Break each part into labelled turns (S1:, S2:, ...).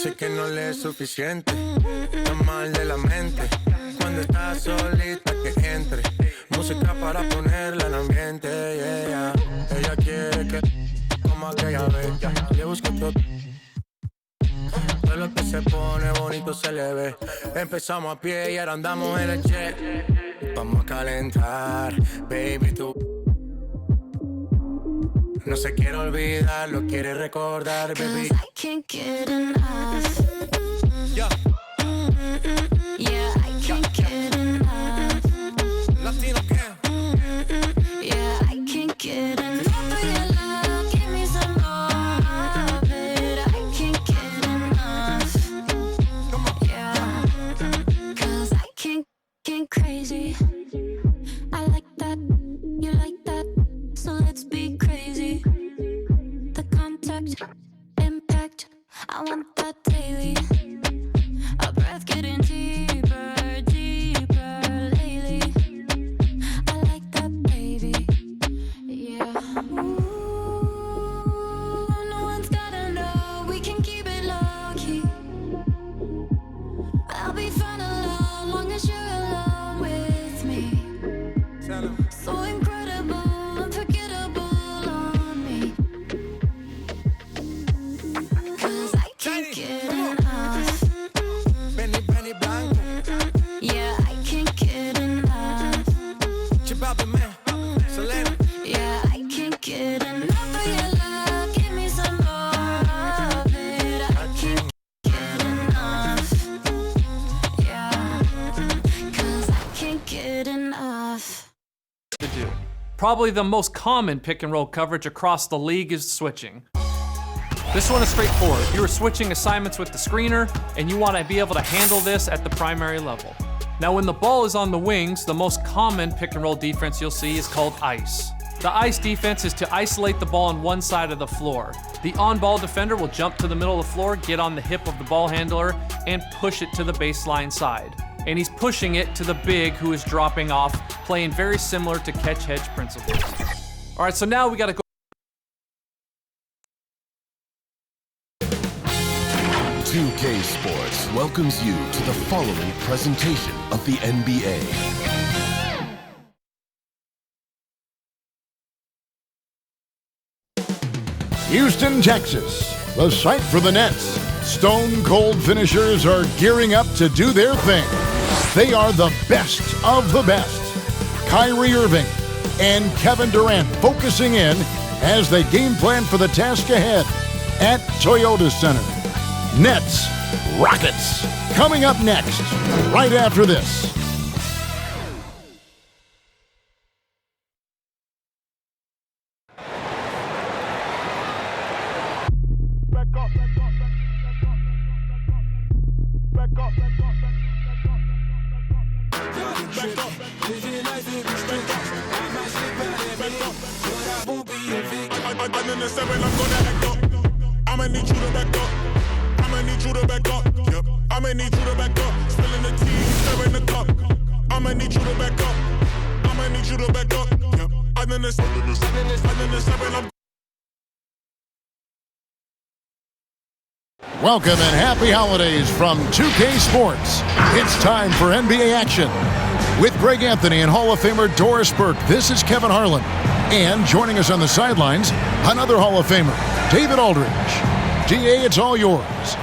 S1: Dice que no le es suficiente, está mal de la mente. Cuando está solita que entre, música para ponerla en ambiente, yeah. Ella quiere que como aquella vez, le busco todo. Todo lo que se pone bonito se le ve. Empezamos a pie y ahora andamos en el jet. Vamos a calentar, baby, tú. No se quiere olvidar, lo quiere recordar, baby.
S2: 'Cause I can't get enough.
S1: Yeah.
S2: Yeah, I can't get enough.
S1: Latino can.
S2: Yeah, I can't get enough of your love. Give me some more of it. I can't get enough. Yeah, 'cause I can't crazy. I like that, you like that, so let's be crazy. The contact, impact, I want that daily. A breath getting deeper, deeper lately. I like that, baby. Yeah. Ooh, no one's gotta know. We can keep it low key. I'll be fine alone, long as you're alone with me. So incredible, unforgettable on me. 'Cause I can't get enough.
S1: Benny Blanco.
S2: Yeah, I can't get enough.
S1: Chipapi man, Selena.
S2: Yeah, I can't get enough of your love. Give me some more of it. I can't get enough. Yeah, 'cause I can't get enough.
S3: To do. Probably the most common pick and roll coverage across the league is switching. This one is straightforward. You are switching assignments with the screener, and you want to be able to handle this at the primary level. Now, when the ball is on the wings, the most common pick and roll defense you'll see is called ice. The ice defense is to isolate the ball on one side of the floor. The on-ball defender will jump to the middle of the floor, get on the hip of the ball handler, and push it to the baseline side. And he's pushing it to the big who is dropping off, playing very similar to catch-hedge principles. All right, so now we got to go.
S4: 2K Sports welcomes you to the following presentation of the NBA.
S5: Houston, Texas, the site for the Nets. Stone cold finishers are gearing up to do their thing. They are the best of the best. Kyrie Irving and Kevin Durant focusing in as they game plan for the task ahead at Toyota Center. Nets, Rockets, coming up next, right after this.
S6: I'ma need you to back up. I'ma need you to back up. Yep. I'ma need you to back up. Spilling the tea, stirring the cup. I'ma need you to back up. I'ma need you to back up. Yep. I'm in the seven.
S5: Welcome and happy holidays from 2K Sports. It's time for NBA action. With Greg Anthony and Hall of Famer Doris Burke, this is Kevin Harlan. And joining us on the sidelines, another Hall of Famer, David Aldridge. DA, it's all yours.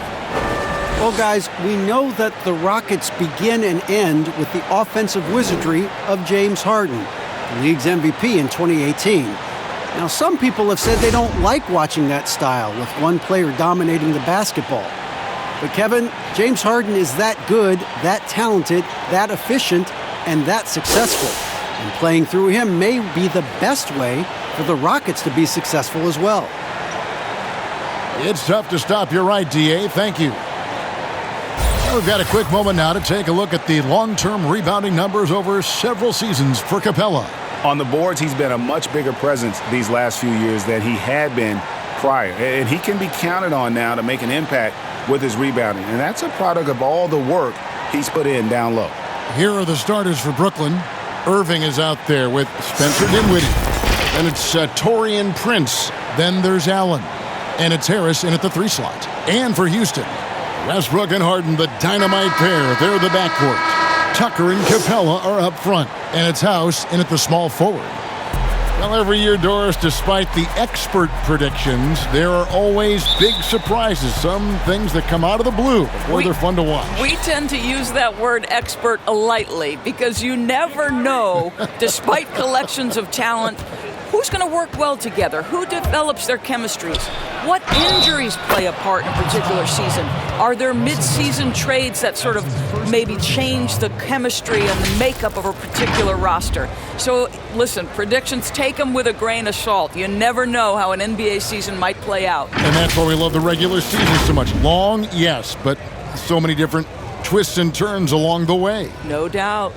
S7: Well, guys, we know that the Rockets begin and end with the offensive wizardry of James Harden, the league's MVP in 2018. Now, some people have said they don't like watching that style with one player dominating the basketball. But Kevin, James Harden is that good, that talented, that efficient, and that successful. And playing through him may be the best way for the Rockets to be successful as well.
S5: It's tough to stop. You're right, DA. Thank you. Well, we've got a quick moment now to take a look at the long-term rebounding numbers over several seasons for Capella.
S8: On the boards, he's been a much bigger presence these last few years than he had been prior. And he can be counted on now to make an impact with his rebounding. And that's a product of all the work he's put in down low.
S5: Here are the starters for Brooklyn. Irving is out there with Spencer Dinwiddie. Then it's Taurean Prince. Then there's Allen. And it's Harris in at the 3 slot. And for Houston, Westbrook and Harden, the dynamite pair. They're the backcourt. Tucker and Capella are up front. And it's House in at the small forward. Well, every year, Doris, despite the expert predictions, there are always big surprises. Some things that come out of the blue before they're fun to watch.
S9: We tend to use that word expert lightly because you never know, despite collections of talent, who's going to work well together, who develops their chemistries, what injuries play a part in a particular season. Are there mid-season trades that sort of maybe change the chemistry and the makeup of a particular roster? So, listen, predictions, take them with a grain of salt. You never know how an NBA season might play out.
S5: And that's why we love the regular season so much. Long, yes, but so many different twists and turns along the way.
S9: No doubt.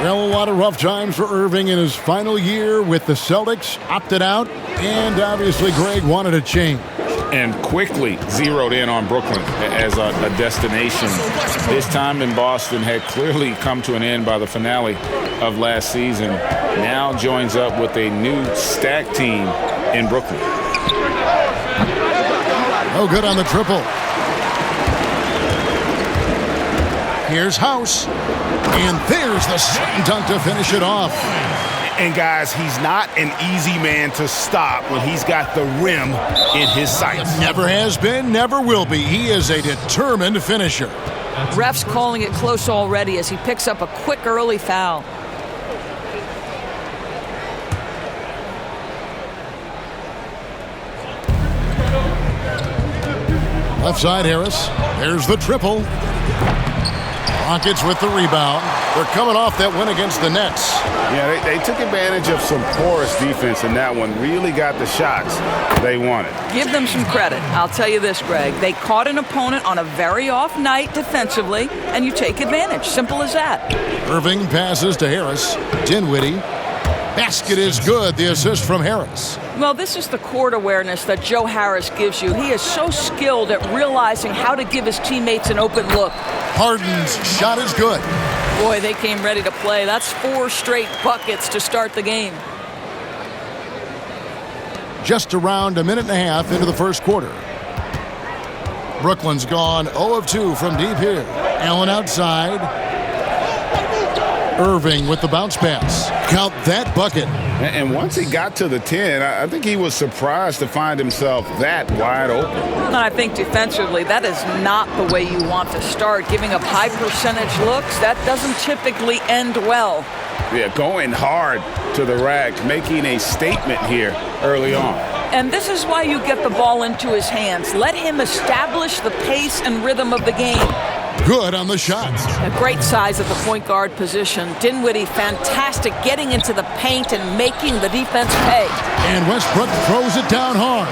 S5: Well, a lot of rough times for Irving in his final year with the Celtics. Opted out, and obviously Greg wanted a change.
S8: And quickly zeroed in on Brooklyn as a destination. His time in Boston had clearly come to an end by the finale of last season. Now joins up with a new stacked team in Brooklyn.
S5: Oh, good on the triple. Here's House. And there's the slam dunk to finish it off.
S8: And guys, he's not an easy man to stop when he's got the rim in his sights.
S5: Never has been, never will be. He is a determined finisher.
S9: Ref's calling it close already as he picks up a quick early foul.
S5: Left side, Harris. There's the triple. Rockets with the rebound. They're coming off that win against the Nets.
S8: Yeah, they took advantage of some porous defense in that one. Really got the shots they wanted.
S9: Give them some credit. I'll tell you this, Greg. They caught an opponent on a very off night defensively, and you take advantage. Simple as that.
S5: Irving passes to Harris. Dinwiddie. Basket is good. The assist from Harris.
S9: Well, this is the court awareness that Joe Harris gives you. He is so skilled at realizing how to give his teammates an open look.
S5: Harden's shot is good.
S9: Boy, they came ready to play. That's 4 straight buckets to start the game.
S5: Just around a minute and a half into the first quarter. Brooklyn's gone 0 of 2 from deep here. Allen outside. Irving with the bounce pass. Count that bucket.
S8: And once he got to the 10, I think he was surprised to find himself that wide open.
S9: And I think defensively, that is not the way you want to start. Giving up high percentage looks, that doesn't typically end well.
S8: Yeah, going hard to the rack, making a statement here early on.
S9: And this is why you get the ball into his hands. Let him establish the pace and rhythm of the game.
S5: Good on the shots.
S9: A great size at the point guard position. Dinwiddie, fantastic getting into the paint and making the defense pay.
S5: And Westbrook throws it down hard.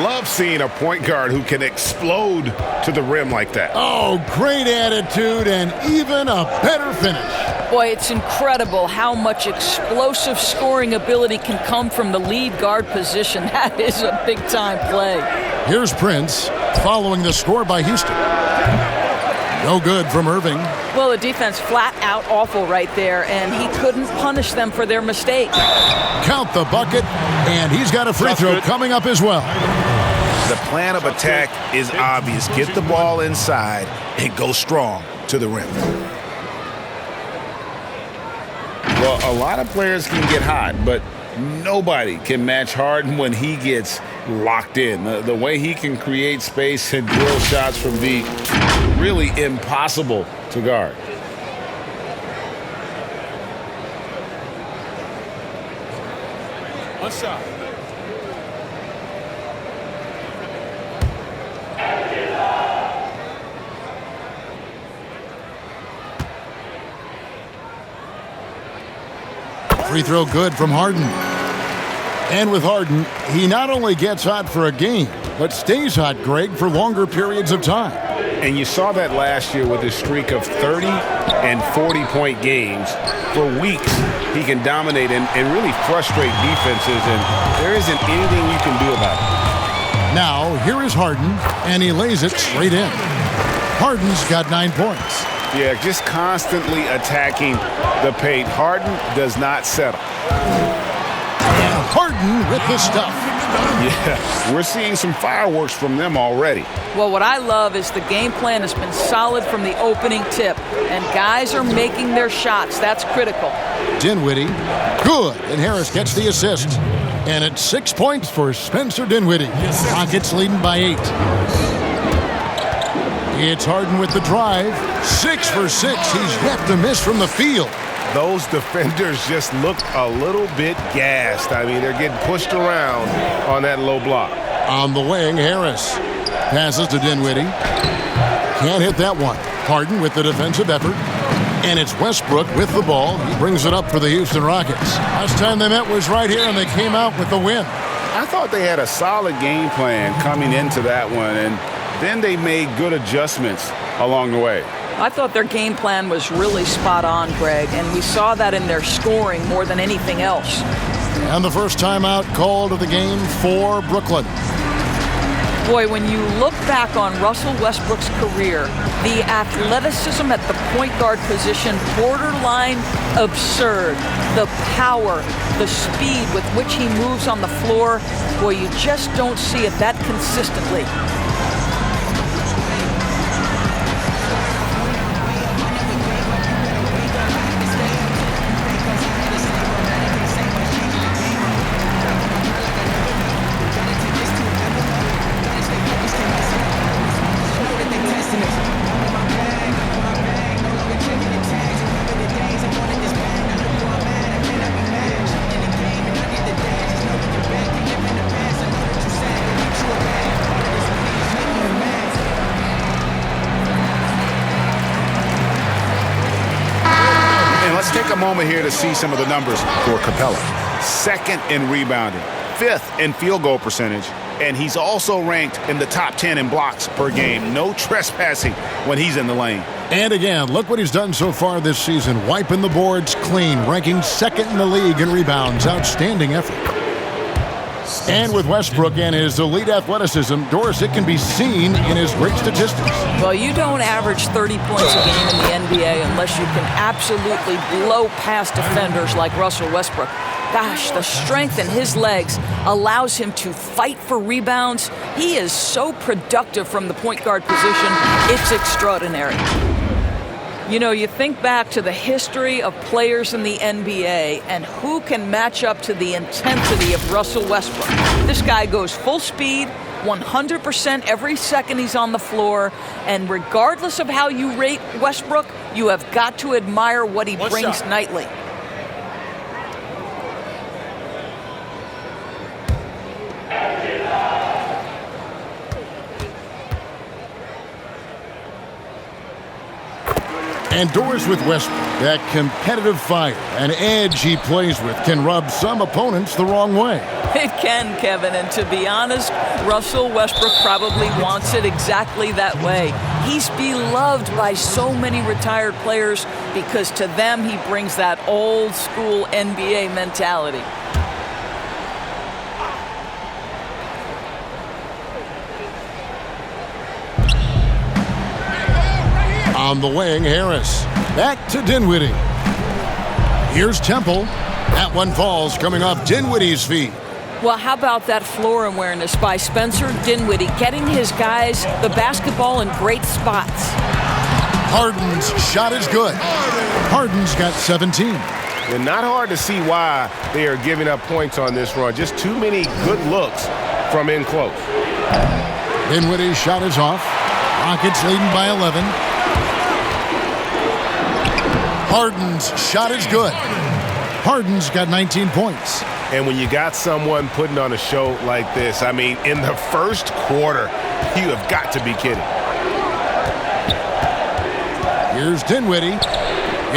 S8: Love seeing a point guard who can explode to the rim like that.
S5: Oh, great attitude and even a better finish.
S9: Boy, it's incredible how much explosive scoring ability can come from the lead guard position. That is a big-time play.
S5: Here's Prince following the score by Houston. No good from Irving.
S9: Well, the defense flat out awful right there, and he couldn't punish them for their mistake.
S5: Count the bucket, and he's got a free throw coming up as well.
S8: The plan of attack is obvious. Get the ball inside and go strong to the rim. Well, a lot of players can get hot, but nobody can match Harden when he gets locked in. The way he can create space and drill shots from deep, really impossible to guard.
S6: One shot.
S5: Free throw good from Harden. And with Harden, he not only gets hot for a game, but stays hot, Greg, for longer periods of time.
S8: And you saw that last year with his streak of 30 and 40-point games. For weeks, he can dominate and really frustrate defenses, and there isn't anything you can do about it.
S5: Now, here is Harden, and he lays it straight in. Harden's got 9 points.
S8: Yeah, just constantly attacking the paint. Harden does not settle.
S5: And Harden with the stuff.
S8: Yeah, we're seeing some fireworks from them already.
S9: Well, what I love is the game plan has been solid from the opening tip, and guys are making their shots. That's critical.
S5: Dinwiddie, good, and Harris gets the assist. And it's 6 points for Spencer Dinwiddie. Rockets leading by 8. It's Harden with the drive. 6 for 6. He's yet to miss from the field.
S8: Those defenders just look a little bit gassed. I mean, they're getting pushed around on that low block.
S5: On the wing, Harris passes to Dinwiddie. Can't hit that one. Harden with the defensive effort. And it's Westbrook with the ball. He brings it up for the Houston Rockets. Last time they met was right here, and they came out with the win.
S8: I thought they had a solid game plan coming into that one, and then they made good adjustments along the way.
S9: I thought their game plan was really spot on, Greg, and we saw that in their scoring more than anything else.
S5: And the first timeout called of the game for Brooklyn.
S9: Boy, when you look back on Russell Westbrook's career, the athleticism at the point guard position, borderline absurd. The power, the speed with which he moves on the floor, boy, you just don't see it that consistently.
S8: Take a moment here to see some of the numbers for Capella. 2nd in rebounding, 5th in field goal percentage, and he's also ranked in the top 10 in blocks per game. No trespassing when he's in the lane.
S5: And again, look what he's done so far this season. Wiping the boards clean, ranking 2nd in the league in rebounds. Outstanding effort. And with Westbrook and his elite athleticism, Doris, it can be seen in his great statistics.
S9: Well, you don't average 30 points a game in the NBA unless you can absolutely blow past defenders like Russell Westbrook. Gosh, the strength in his legs allows him to fight for rebounds. He is so productive from the point guard position. It's extraordinary. You know, you think back to the history of players in the NBA and who can match up to the intensity of Russell Westbrook. This guy goes full speed, 100% every second he's on the floor, and regardless of how you rate Westbrook, you have got to admire what he brings nightly.
S5: And Doris with Westbrook, that competitive fire and edge he plays with can rub some opponents the wrong way.
S9: It can, Kevin, and to be honest, Russell Westbrook probably wants it exactly that way. He's beloved by so many retired players because to them he brings that old school NBA mentality.
S5: On the wing, Harris. Back to Dinwiddie. Here's Temple. That one falls coming off Dinwiddie's feet.
S9: Well, how about that floor awareness by Spencer Dinwiddie, getting his guys the basketball in great spots.
S5: Harden's shot is good. Harden's got 17.
S8: And not hard to see why they are giving up points on this run. Just too many good looks from in close.
S5: Dinwiddie's shot is off. Rockets leading by 11. Harden's shot is good. Harden's got 19 points.
S8: And when you got someone putting on a show like this, I mean, in the first quarter, you have got to be kidding.
S5: Here's Dinwiddie.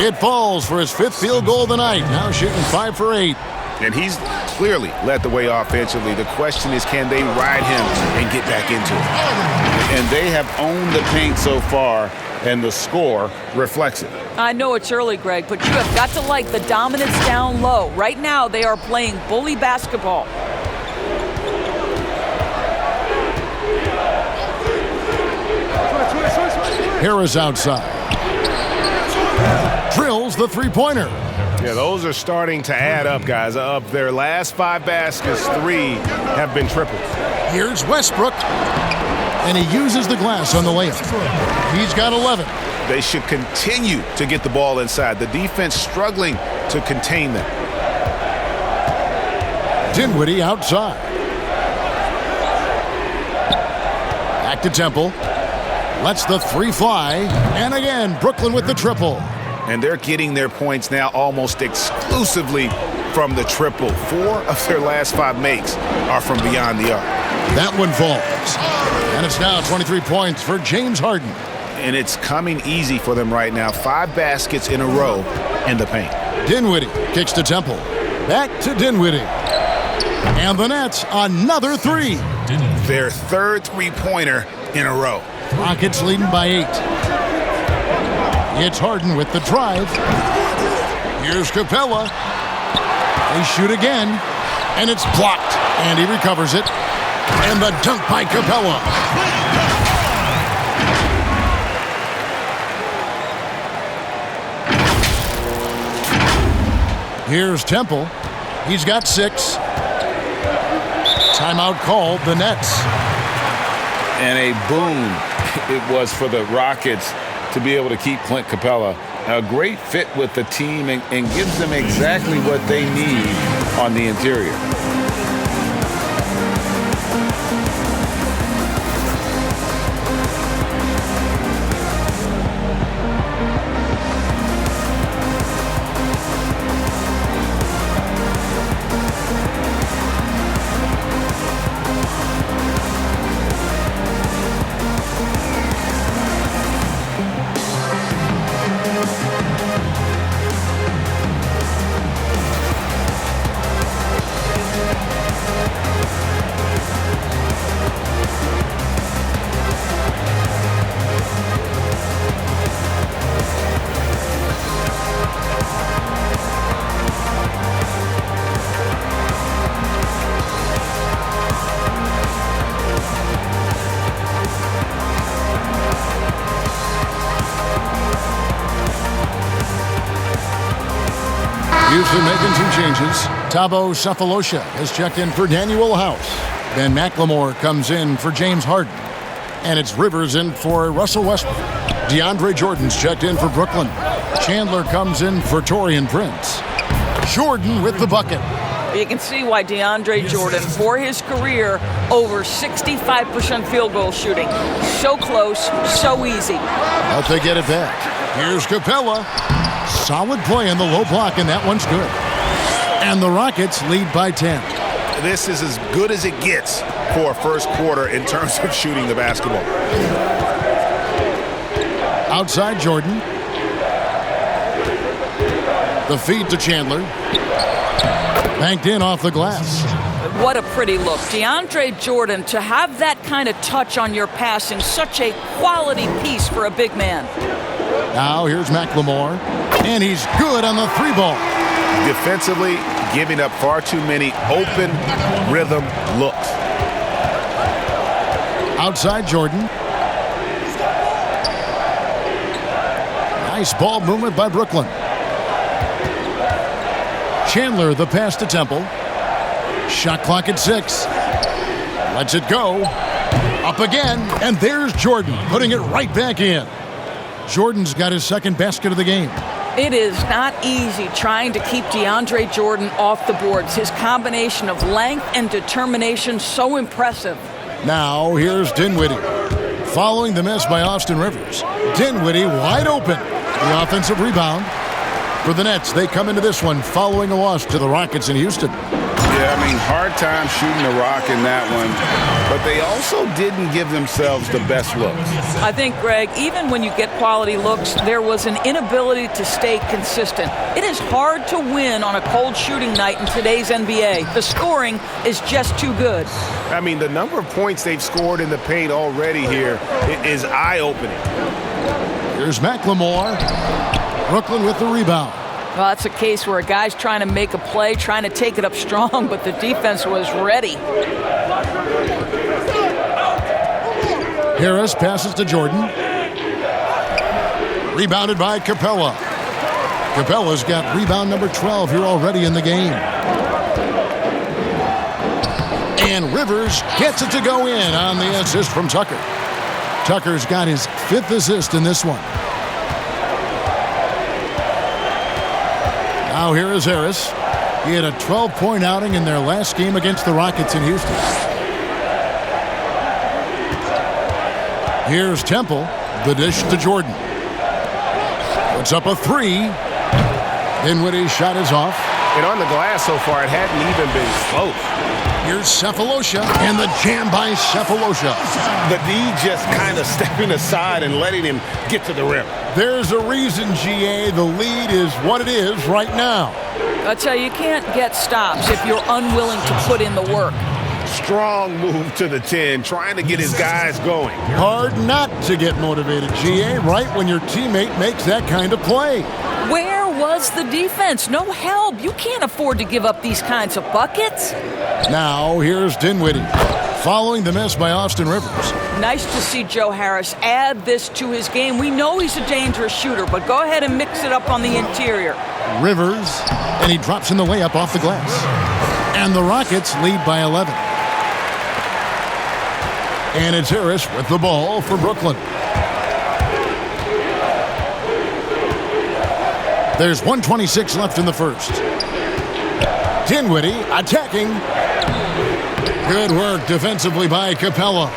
S5: It falls for his 5th field goal of the night. Now shooting 5 for 8.
S8: And he's clearly led the way offensively. The question is, can they ride him and get back into it? And they have owned the paint so far, and the score reflects it.
S9: I know it's early, Greg, but you have got to like the dominance down low. Right now, they are playing bully basketball.
S5: Harris outside. Drills the three-pointer.
S8: Yeah, those are starting to add up, guys. Of their last 5 baskets, 3 have been triples.
S5: Here's Westbrook, and he uses the glass on the layup. He's got 11.
S8: They should continue to get the ball inside. The defense struggling to contain them.
S5: Dinwiddie outside. Back to Temple. Lets the 3 fly. And again, Brooklyn with the triple.
S8: And they're getting their points now almost exclusively from the triple. 4 of their last 5 makes are from beyond the arc.
S5: That one falls. And it's now 23 points for James Harden.
S8: And it's coming easy for them right now. 5 baskets in a row in the paint.
S5: Dinwiddie kicks to Temple. Back to Dinwiddie. And the Nets, another 3.
S8: Their 3rd three-pointer in a row.
S5: Rockets leading by 8. It's Harden with the drive. Here's Capella. They shoot again, and it's blocked. And he recovers it. And the dunk by Capella. Here's Temple. He's got 6. Timeout called, the Nets.
S8: And a boon it was for the Rockets to be able to keep Clint Capella. A great fit with the team and gives them exactly what they need on the interior.
S5: Houston making 2 changes. Thabo Sefolosha has checked in for Daniel House. Ben McLemore comes in for James Harden. And it's Rivers in for Russell Westbrook. DeAndre Jordan's checked in for Brooklyn. Chandler comes in for Taurean Prince. Jordan with the bucket.
S9: You can see why DeAndre Jordan, for his career, over 65% field goal shooting. So close, so easy.
S5: But they get it back. Here's Capella. Solid play in the low block, and that one's good. And the Rockets lead by 10.
S8: This is as good as it gets for a first quarter in terms of shooting the basketball.
S5: Outside Jordan. The feed to Chandler. Banked in off the glass.
S9: What a pretty look. DeAndre Jordan, to have that kind of touch on your passing, such a quality piece for a big man.
S5: Now here's McLemore. And he's good on the 3-ball.
S8: Defensively, giving up far too many open rhythm looks.
S5: Outside Jordan. Nice ball movement by Brooklyn. Chandler, the pass to Temple. Shot clock at 6. Lets it go. Up again, and there's Jordan, putting it right back in. Jordan's got his 2nd basket of the game.
S9: It is not easy trying to keep DeAndre Jordan off the boards. His combination of length and determination, so impressive.
S5: Now here's Dinwiddie. Following the miss by Austin Rivers. Dinwiddie wide open. The offensive rebound. For the Nets, they come into this one following a loss to the Rockets in Houston.
S8: Yeah, I mean, hard time shooting the rock in that one, but they also didn't give themselves the best looks.
S9: I think, Greg, even when you get quality looks, there was an inability to stay consistent. It is hard to win on a cold shooting night in today's NBA. The scoring is just too good.
S8: I mean, the number of points they've scored in the paint already here is eye-opening.
S5: Here's McLemore. Brooklyn with the rebound.
S9: Well, that's a case where a guy's trying to make a play, trying to take it up strong, but the defense was ready.
S5: Harris passes to Jordan. Rebounded by Capella. Capella's got rebound number 12 here already in the game. And Rivers gets it to go in on the assist from Tucker. Tucker's got his 5th assist in this one. Now here is Harris. He had a 12-point outing in their last game against the Rockets in Houston. Here's Temple. The dish to Jordan. Puts up a 3. Dinwiddie's shot is off.
S8: And on the glass so far, it hadn't even been close.
S5: Here's Cephalosha, and the jam by Cephalosha.
S10: The D just kind of stepping aside and letting him get to the rim.
S5: There's a reason, GA. The lead is what it is right now.
S9: I tell you can't get stops if you're unwilling to put in the work.
S10: Strong move to the 10, trying to get his guys going.
S5: Hard not to get motivated, GA, right when your teammate makes that kind of play.
S9: Where was the defense? No help. You can't afford to give up these kinds of buckets.
S5: Now, here's Dinwiddie, following the miss by Austin Rivers.
S9: Nice to see Joe Harris add this to his game. We know he's a dangerous shooter, but go ahead and mix it up on the interior.
S5: Rivers, and he drops in the layup off the glass. And the Rockets lead by 11. And it's Harris with the ball for Brooklyn. There's 1:26 left in the first. Dinwiddie attacking. Good work defensively by Capella.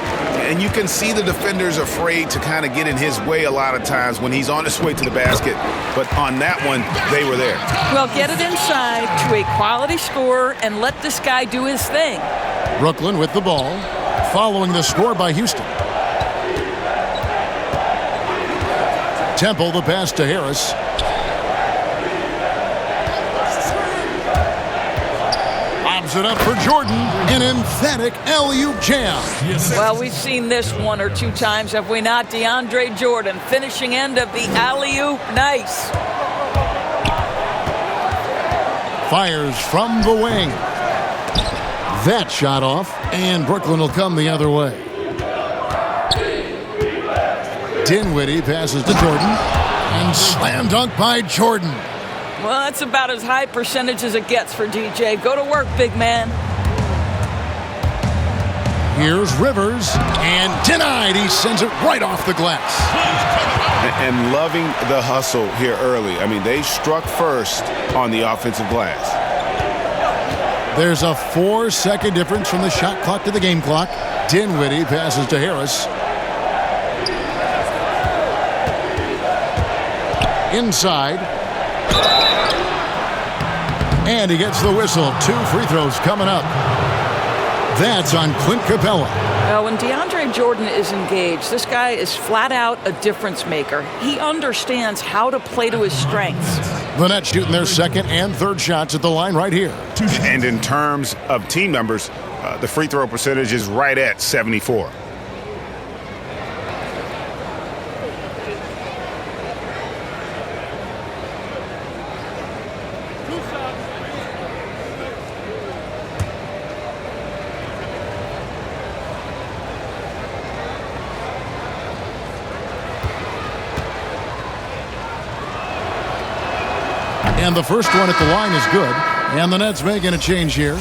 S8: And you can see the defenders afraid to kind of get in his way a lot of times when he's on his way to the basket. But on that one, they were there.
S9: Well, get it inside to a quality scorer and let this guy do his thing.
S5: Brooklyn with the ball, following the score by Houston. Temple, the pass to Harris. Lobs it up for Jordan. An emphatic alley-oop jam.
S9: Well, we've seen this one or two times, have we not? DeAndre Jordan, finishing end of the alley-oop. Nice.
S5: Fires from the wing. That shot off, and Brooklyn will come the other way. Dinwiddie passes to Jordan, and slam dunk by Jordan.
S9: Well, that's about as high percentage as it gets for DJ. Go to work, big man.
S5: Here's Rivers, and denied. He sends it right off the glass.
S8: And loving the hustle here early. I mean, they struck first on the offensive glass.
S5: There's a 4-second difference from the shot clock to the game clock. Dinwiddie passes to Harris. Inside. And he gets the whistle. 2 free throws coming up. That's on Clint Capella.
S9: Well, when DeAndre Jordan is engaged, this guy is flat out a difference maker. He understands how to play to his strengths.
S5: The Nets shooting their second and third shots at the line right here.
S8: And in terms of team numbers, the free throw percentage is right at 74.
S5: And the first one at the line is good. And the Nets making a change here.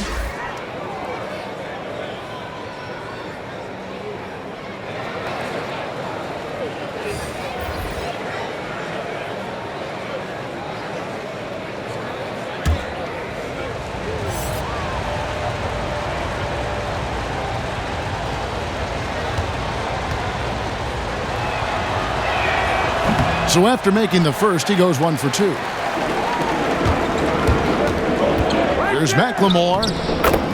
S5: So after making the first, he goes 1 for 2. Here's McLemore.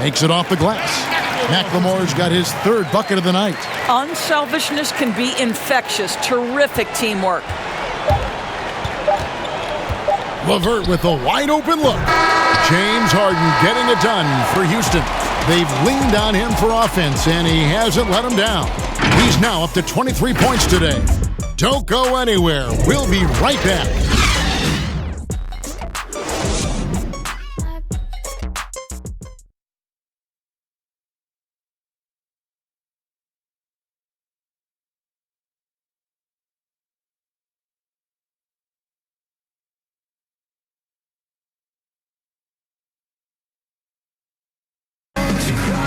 S5: Makes it off the glass. McLemore's got his 3rd bucket of the night.
S9: Unselfishness can be infectious. Terrific teamwork.
S5: LeVert with a wide open look. James Harden getting it done for Houston. They've leaned on him for offense, and he hasn't let them down. He's now up to 23 points today. Don't go anywhere. We'll be right back.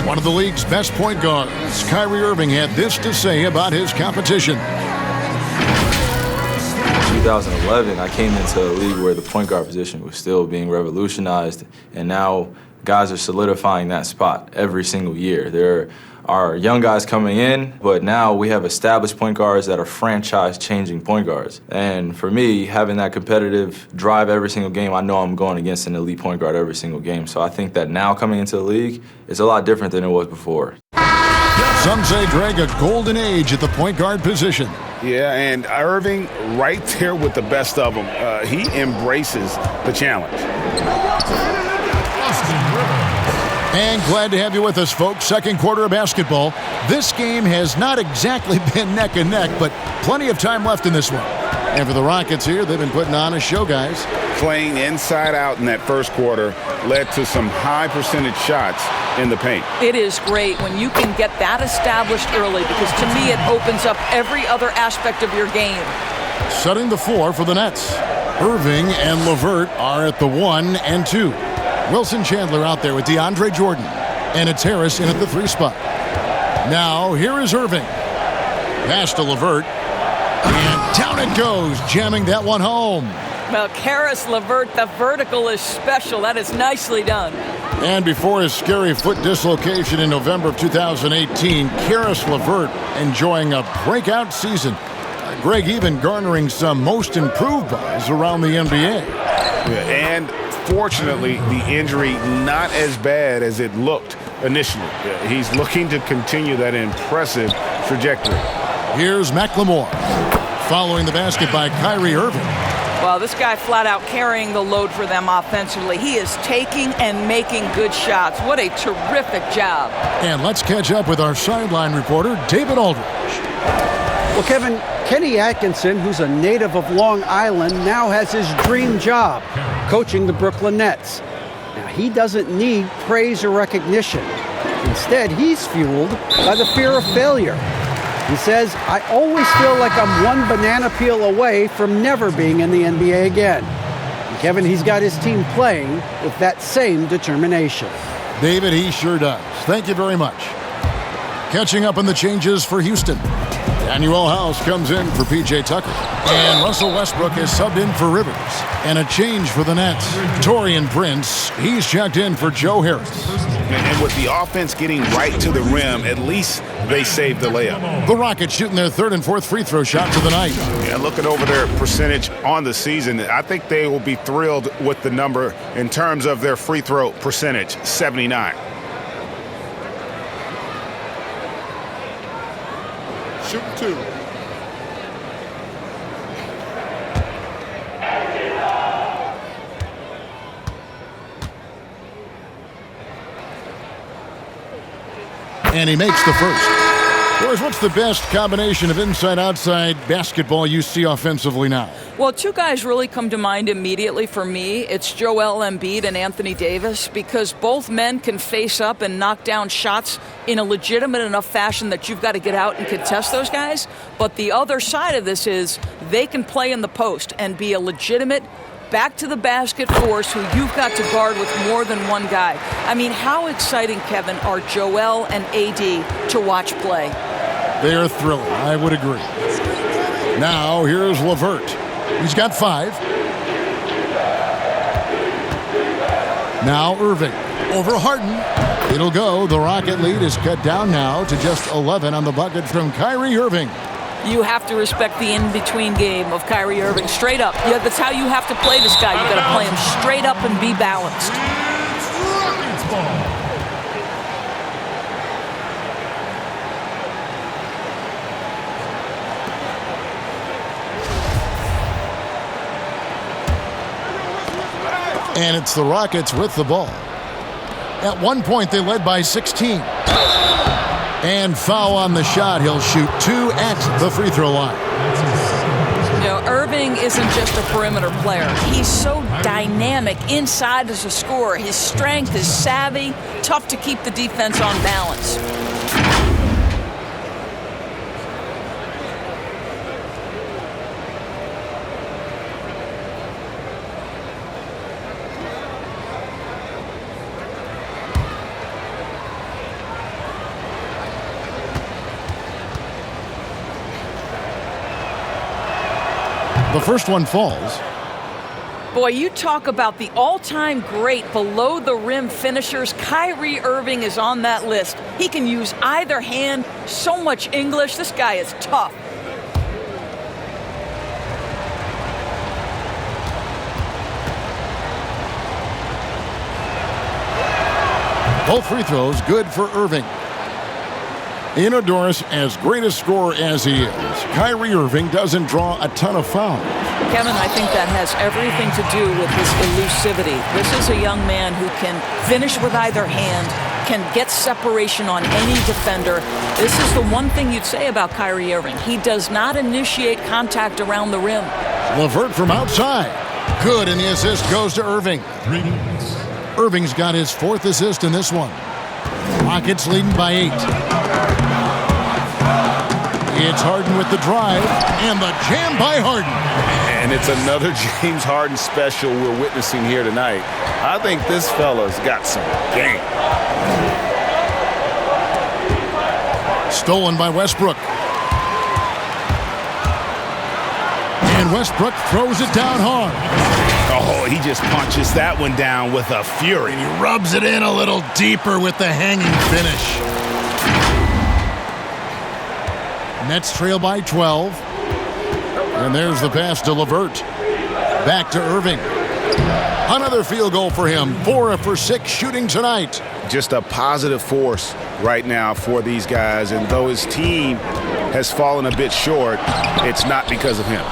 S5: One of the league's best point guards, Kyrie Irving, had this to say about his competition.
S11: 2011, I came into a league where the point guard position was still being revolutionized, and now guys are solidifying that spot every single year. There are young guys coming in, but now we have established point guards that are franchise-changing point guards. And for me, having that competitive drive every single game, I know I'm going against an elite point guard every single game. So I think that now coming into the league, it's a lot different than it was before.
S5: Some say Greg a golden age at the point guard position.
S8: Yeah, and Irving right there with the best of them. He embraces the challenge.
S5: And glad to have you with us, folks. Second quarter of basketball. This game has not exactly been neck and neck, but plenty of time left in this one. And for the Rockets here, they've been putting on a show, guys.
S8: Playing inside out in that first quarter led to some high percentage shots in the paint.
S9: It is great when you can get that established early, because to me it opens up every other aspect of your game.
S5: Setting the floor for the Nets. Irving and LeVert are at the 1 and 2. Wilson Chandler out there with DeAndre Jordan. And it's Harris in at the 3 spot. Now, here is Irving. Pass to LeVert. And down it goes, jamming that one home.
S9: Well, Karis LeVert, the vertical is special. That is nicely done.
S5: And before his scary foot dislocation in November of 2018, Karis LeVert enjoying a breakout season. Greg even garnering some most improved buzz around the NBA.
S8: Yeah, and fortunately, the injury not as bad as it looked initially. Yeah, he's looking to continue that impressive trajectory.
S5: Here's McLemore. Following the basket by Kyrie Irving.
S9: Well, this guy flat out carrying the load for them offensively. He is taking and making good shots. What a terrific job.
S5: And let's catch up with our sideline reporter, David Aldridge.
S7: Well, Kevin, Kenny Atkinson, who's a native of Long Island, now has his dream job, coaching the Brooklyn Nets. Now, he doesn't need praise or recognition. Instead, he's fueled by the fear of failure. He says, I always feel like I'm one banana peel away from never being in the NBA again. And Kevin, he's got his team playing with that same determination.
S5: David, he sure does. Thank you very much. Catching up on the changes for Houston. Daniel House comes in for P.J. Tucker. And Russell Westbrook is subbed in for Rivers. And a change for the Nets. Taurean Prince, he's checked in for Joe Harris.
S8: And with the offense getting right to the rim, at least they saved the layup.
S5: The Rockets shooting their 3rd and 4th free throw shots of the night.
S8: Yeah, looking over their percentage on the season, I think they will be thrilled with the number in terms of their free throw percentage, 79.
S6: Shoot 2.
S5: And he makes the first. Boys, what's the best combination of inside-outside basketball you see offensively now?
S9: Well, 2 guys really come to mind immediately for me. It's Joel Embiid and Anthony Davis, because both men can face up and knock down shots in a legitimate enough fashion that you've got to get out and contest those guys. But the other side of this is they can play in the post and be a legitimate back-to-the-basket force who you've got to guard with more than one guy. I mean, how exciting, Kevin, are Joel and AD to watch play?
S5: They are thrilling. I would agree. Now, here's LeVert. He's got 5. Now, Irving. Over Harden. It'll go. The Rocket lead is cut down now to just 11 on the bucket from Kyrie Irving.
S9: You have to respect the in-between game of Kyrie Irving. Straight up. Yeah, that's how you have to play this guy. You got to play him straight up and be balanced.
S5: And it's the Rockets with the ball. At one point, they led by 16. And foul on the shot. He'll shoot 2 at the free throw line.
S9: You know, Irving isn't just a perimeter player. He's so dynamic inside as a scorer. His strength, his savvy, tough to keep the defense on balance.
S5: The first one falls.
S9: Boy, you talk about the all-time great below-the-rim finishers. Kyrie Irving is on that list. He can use either hand. So much English. This guy is tough.
S5: Both free throws good for Irving. Doris, as great a scorer as he is, Kyrie Irving doesn't draw a ton of fouls.
S9: Kevin, I think that has everything to do with his elusivity. This is a young man who can finish with either hand, can get separation on any defender. This is the one thing you'd say about Kyrie Irving. He does not initiate contact around the rim.
S5: LeVert from outside. Good, and the assist goes to Irving. Irving's got his 4th assist in this one. Rockets leading by 8. It's Harden with the drive, and the jam by Harden.
S8: And it's another James Harden special we're witnessing here tonight. I think this fella's got some game.
S5: Stolen by Westbrook. And Westbrook throws it down hard.
S8: Oh, he just punches that one down with a fury.
S5: He rubs it in a little deeper with the hanging finish. Nets trail by 12. And there's the pass to LeVert. Back to Irving. Another field goal for him. 4 for 6 shooting tonight.
S8: Just a positive force right now for these guys. And though his team has fallen a bit short, it's not because of him.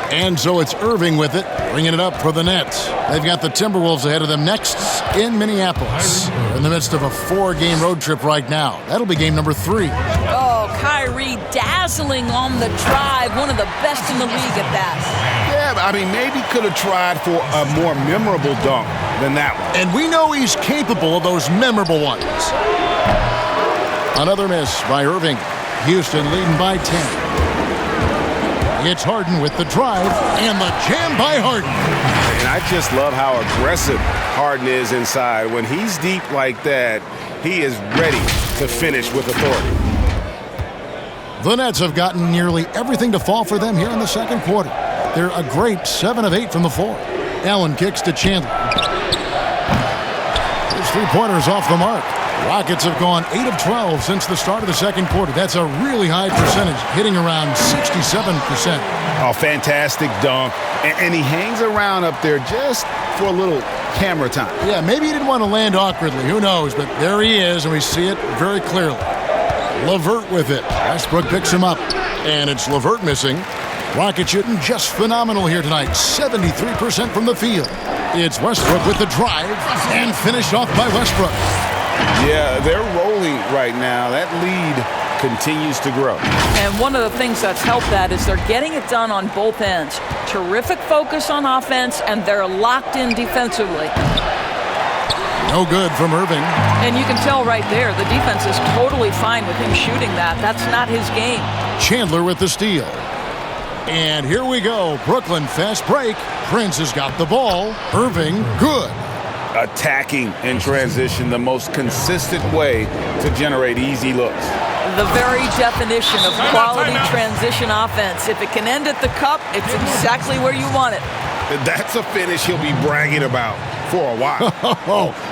S5: And so it's Irving with it, bringing it up for the Nets. They've got the Timberwolves ahead of them next in Minneapolis. They're in the midst of a 4-game road trip right now. That'll be game number 3.
S9: Oh, Kyrie dazzling on the drive. One of the best in the league at that.
S8: Yeah, but I mean, maybe could have tried for a more memorable dunk than that one.
S5: And we know he's capable of those memorable ones. Another miss by Irving. Houston leading by 10. It's Harden with the drive and the jam by Harden.
S8: And I just love how aggressive Harden is inside. When he's deep like that, he is ready to finish with authority.
S5: The Nets have gotten nearly everything to fall for them here in the second quarter. They're a great 7 of 8 from the floor. Allen kicks to Chandler. His 3-pointers off the mark. Rockets have gone 8 of 12 since the start of the second quarter. That's a really high percentage, hitting around 67%.
S8: Oh, fantastic dunk. And he hangs around up there just for a little camera time.
S5: Yeah, maybe he didn't want to land awkwardly. Who knows? But there he is, and we see it very clearly. LeVert with it. Westbrook picks him up. And it's LeVert missing. Rocket shooting just phenomenal here tonight. 73% from the field. It's Westbrook with the drive and finished off by Westbrook.
S8: Yeah, they're rolling right now. That lead continues to grow.
S9: And one of the things that's helped that is they're getting it done on both ends. Terrific focus on offense, and they're locked in defensively.
S5: No good from Irving.
S9: And you can tell right there, the defense is totally fine with him shooting that. That's not his game.
S5: Chandler with the steal. And here we go. Brooklyn fast break. Prince has got the ball. Irving, good.
S8: Attacking in transition, the most consistent way to generate easy looks.
S9: The very definition of quality transition offense. If it can end at the cup, it's exactly where you want it.
S8: That's a finish he'll be bragging about for a while.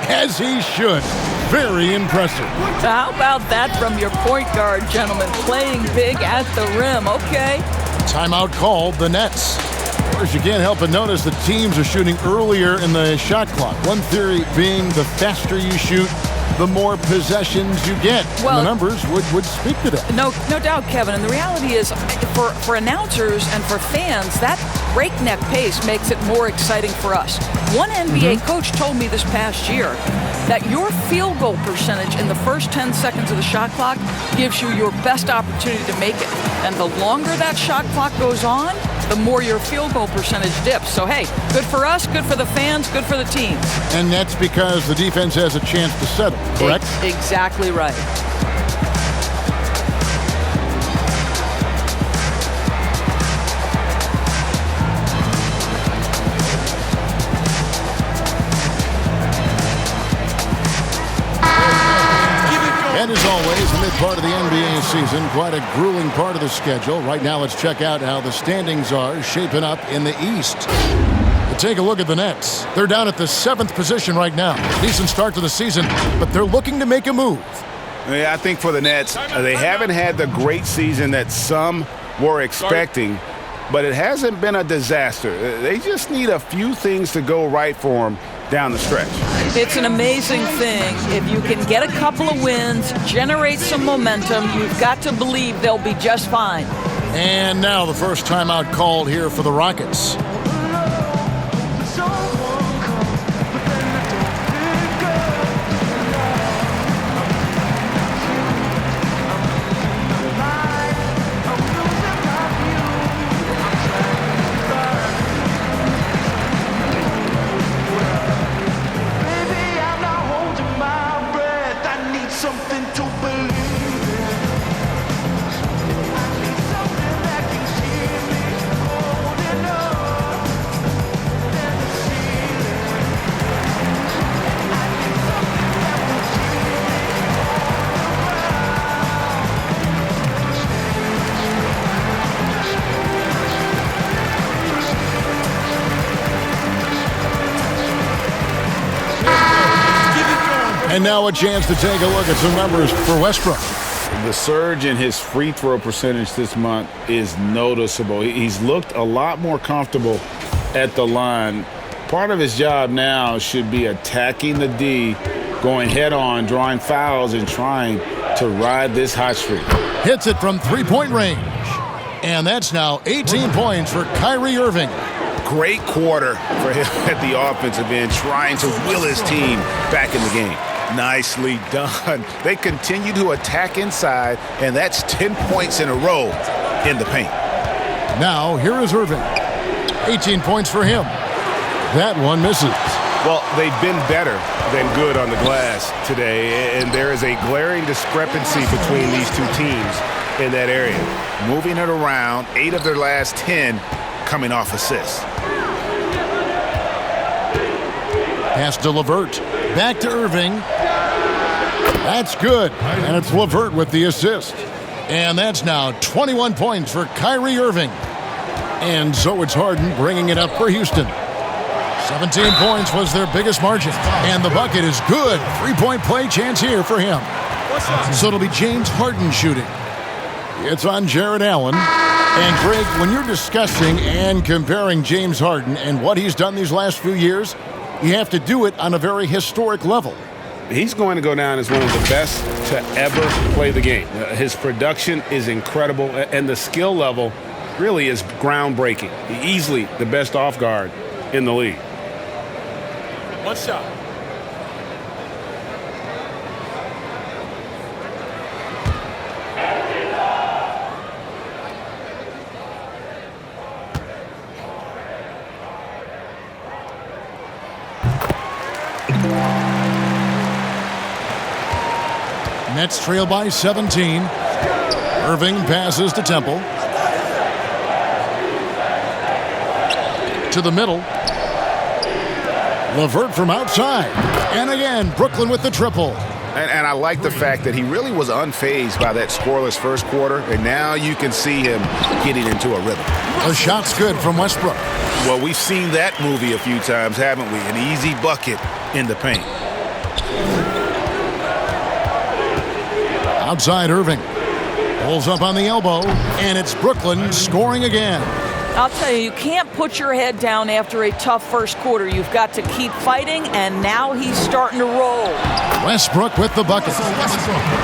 S5: As he should. Very impressive.
S9: So how about that from your point guard, gentlemen? Playing big at the rim. Okay.
S5: Timeout called, the Nets. Of course, you can't help but notice the teams are shooting earlier in the shot clock. One theory being the faster you shoot, the more possessions you get. Well, and the numbers would speak to that.
S9: No doubt, Kevin. And the reality is, for announcers and for fans, that breakneck pace makes it more exciting for us. One NBA coach told me this past year that your field goal percentage in the first 10 seconds of the shot clock gives you your best opportunity to make it. And the longer that shot clock goes on, the more your field goal percentage dips. So, hey, good for us, good for the fans, good for the teams.
S5: And that's because the defense has a chance to settle, correct?
S9: Exactly right.
S5: And as always, the mid part of the NBA season, quite a grueling part of the schedule. Right now, let's check out how the standings are shaping up in the East. Take a look at the Nets. They're down at the 7th position right now. Decent start to the season, but they're looking to make a move.
S8: Yeah, I think for the Nets, they haven't had the great season that some were expecting, but it hasn't been a disaster. They just need a few things to go right for them down the stretch.
S9: It's an amazing thing. If you can get a couple of wins, generate some momentum, you've got to believe they'll be just fine.
S5: And now the first timeout called here for the Rockets. And now a chance to take a look at some numbers for Westbrook.
S8: The surge in his free throw percentage this month is noticeable. He's looked a lot more comfortable at the line. Part of his job now should be attacking the D, going head-on, drawing fouls, and trying to ride this hot streak.
S5: Hits it from three-point range. And that's now 18 points for Kyrie Irving.
S8: Great quarter for him at the offensive end, trying to will his team back in the game. Nicely done. They continue to attack inside, and that's 10 points in a row in the paint.
S5: Now, here is Irving. 18 points for him. That one misses.
S8: Well, they've been better than good on the glass today, and there is a glaring discrepancy between these two teams in that area. Moving it around, 8 of their last 10 coming off assists.
S5: Pass to LeVert. Back to Irving. That's good. And it's LeVert with the assist. And that's now 21 points for Kyrie Irving. And so it's Harden bringing it up for Houston. 17 points was their biggest margin. And the bucket is good. 3-point play chance here for him. So it'll be James Harden shooting. It's on Jared Allen. And Greg, when you're discussing and comparing James Harden and what he's done these last few years, you have to do it on a very historic level.
S8: He's going to go down as one of the best to ever play the game. His production is incredible, and the skill level really is groundbreaking. Easily the best off guard in the league.
S10: One shot.
S5: Nets trail by 17. Irving passes to Temple. To the middle. LeVert from outside. And again, Brooklyn with the triple.
S8: And I like the fact that he really was unfazed by that scoreless first quarter, and now you can see him getting into a rhythm.
S5: The shot's good from Westbrook.
S8: Well, we've seen that movie a few times, haven't we? An easy bucket in the paint.
S5: Outside Irving. Pulls up on the elbow, and it's Brooklyn scoring again.
S9: I'll tell you, you can't put your head down after a tough first quarter. You've got to keep fighting, and now he's starting to roll.
S5: Westbrook with the bucket.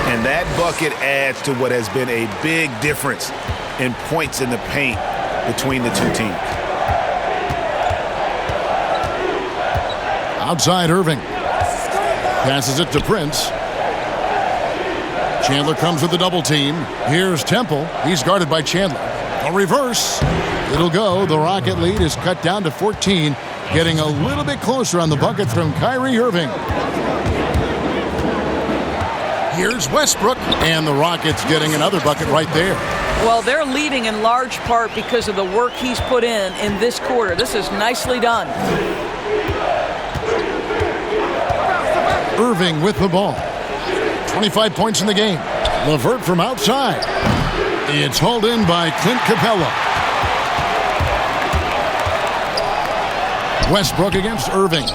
S8: And that bucket adds to what has been a big difference in points in the paint between the two teams.
S5: Outside Irving. Passes it to Prince. Chandler comes with the double team. Here's Temple. He's guarded by Chandler. A reverse. It'll go. The Rocket lead is cut down to 14. Getting a little bit closer on the bucket from Kyrie Irving. Here's Westbrook. And the Rockets getting another bucket right there.
S9: Well, they're leading in large part because of the work he's put in this quarter. This is nicely done.
S5: Irving with the ball. 25 points in the game. LeVert from outside. It's hauled in by Clint Capella. Westbrook against Irving.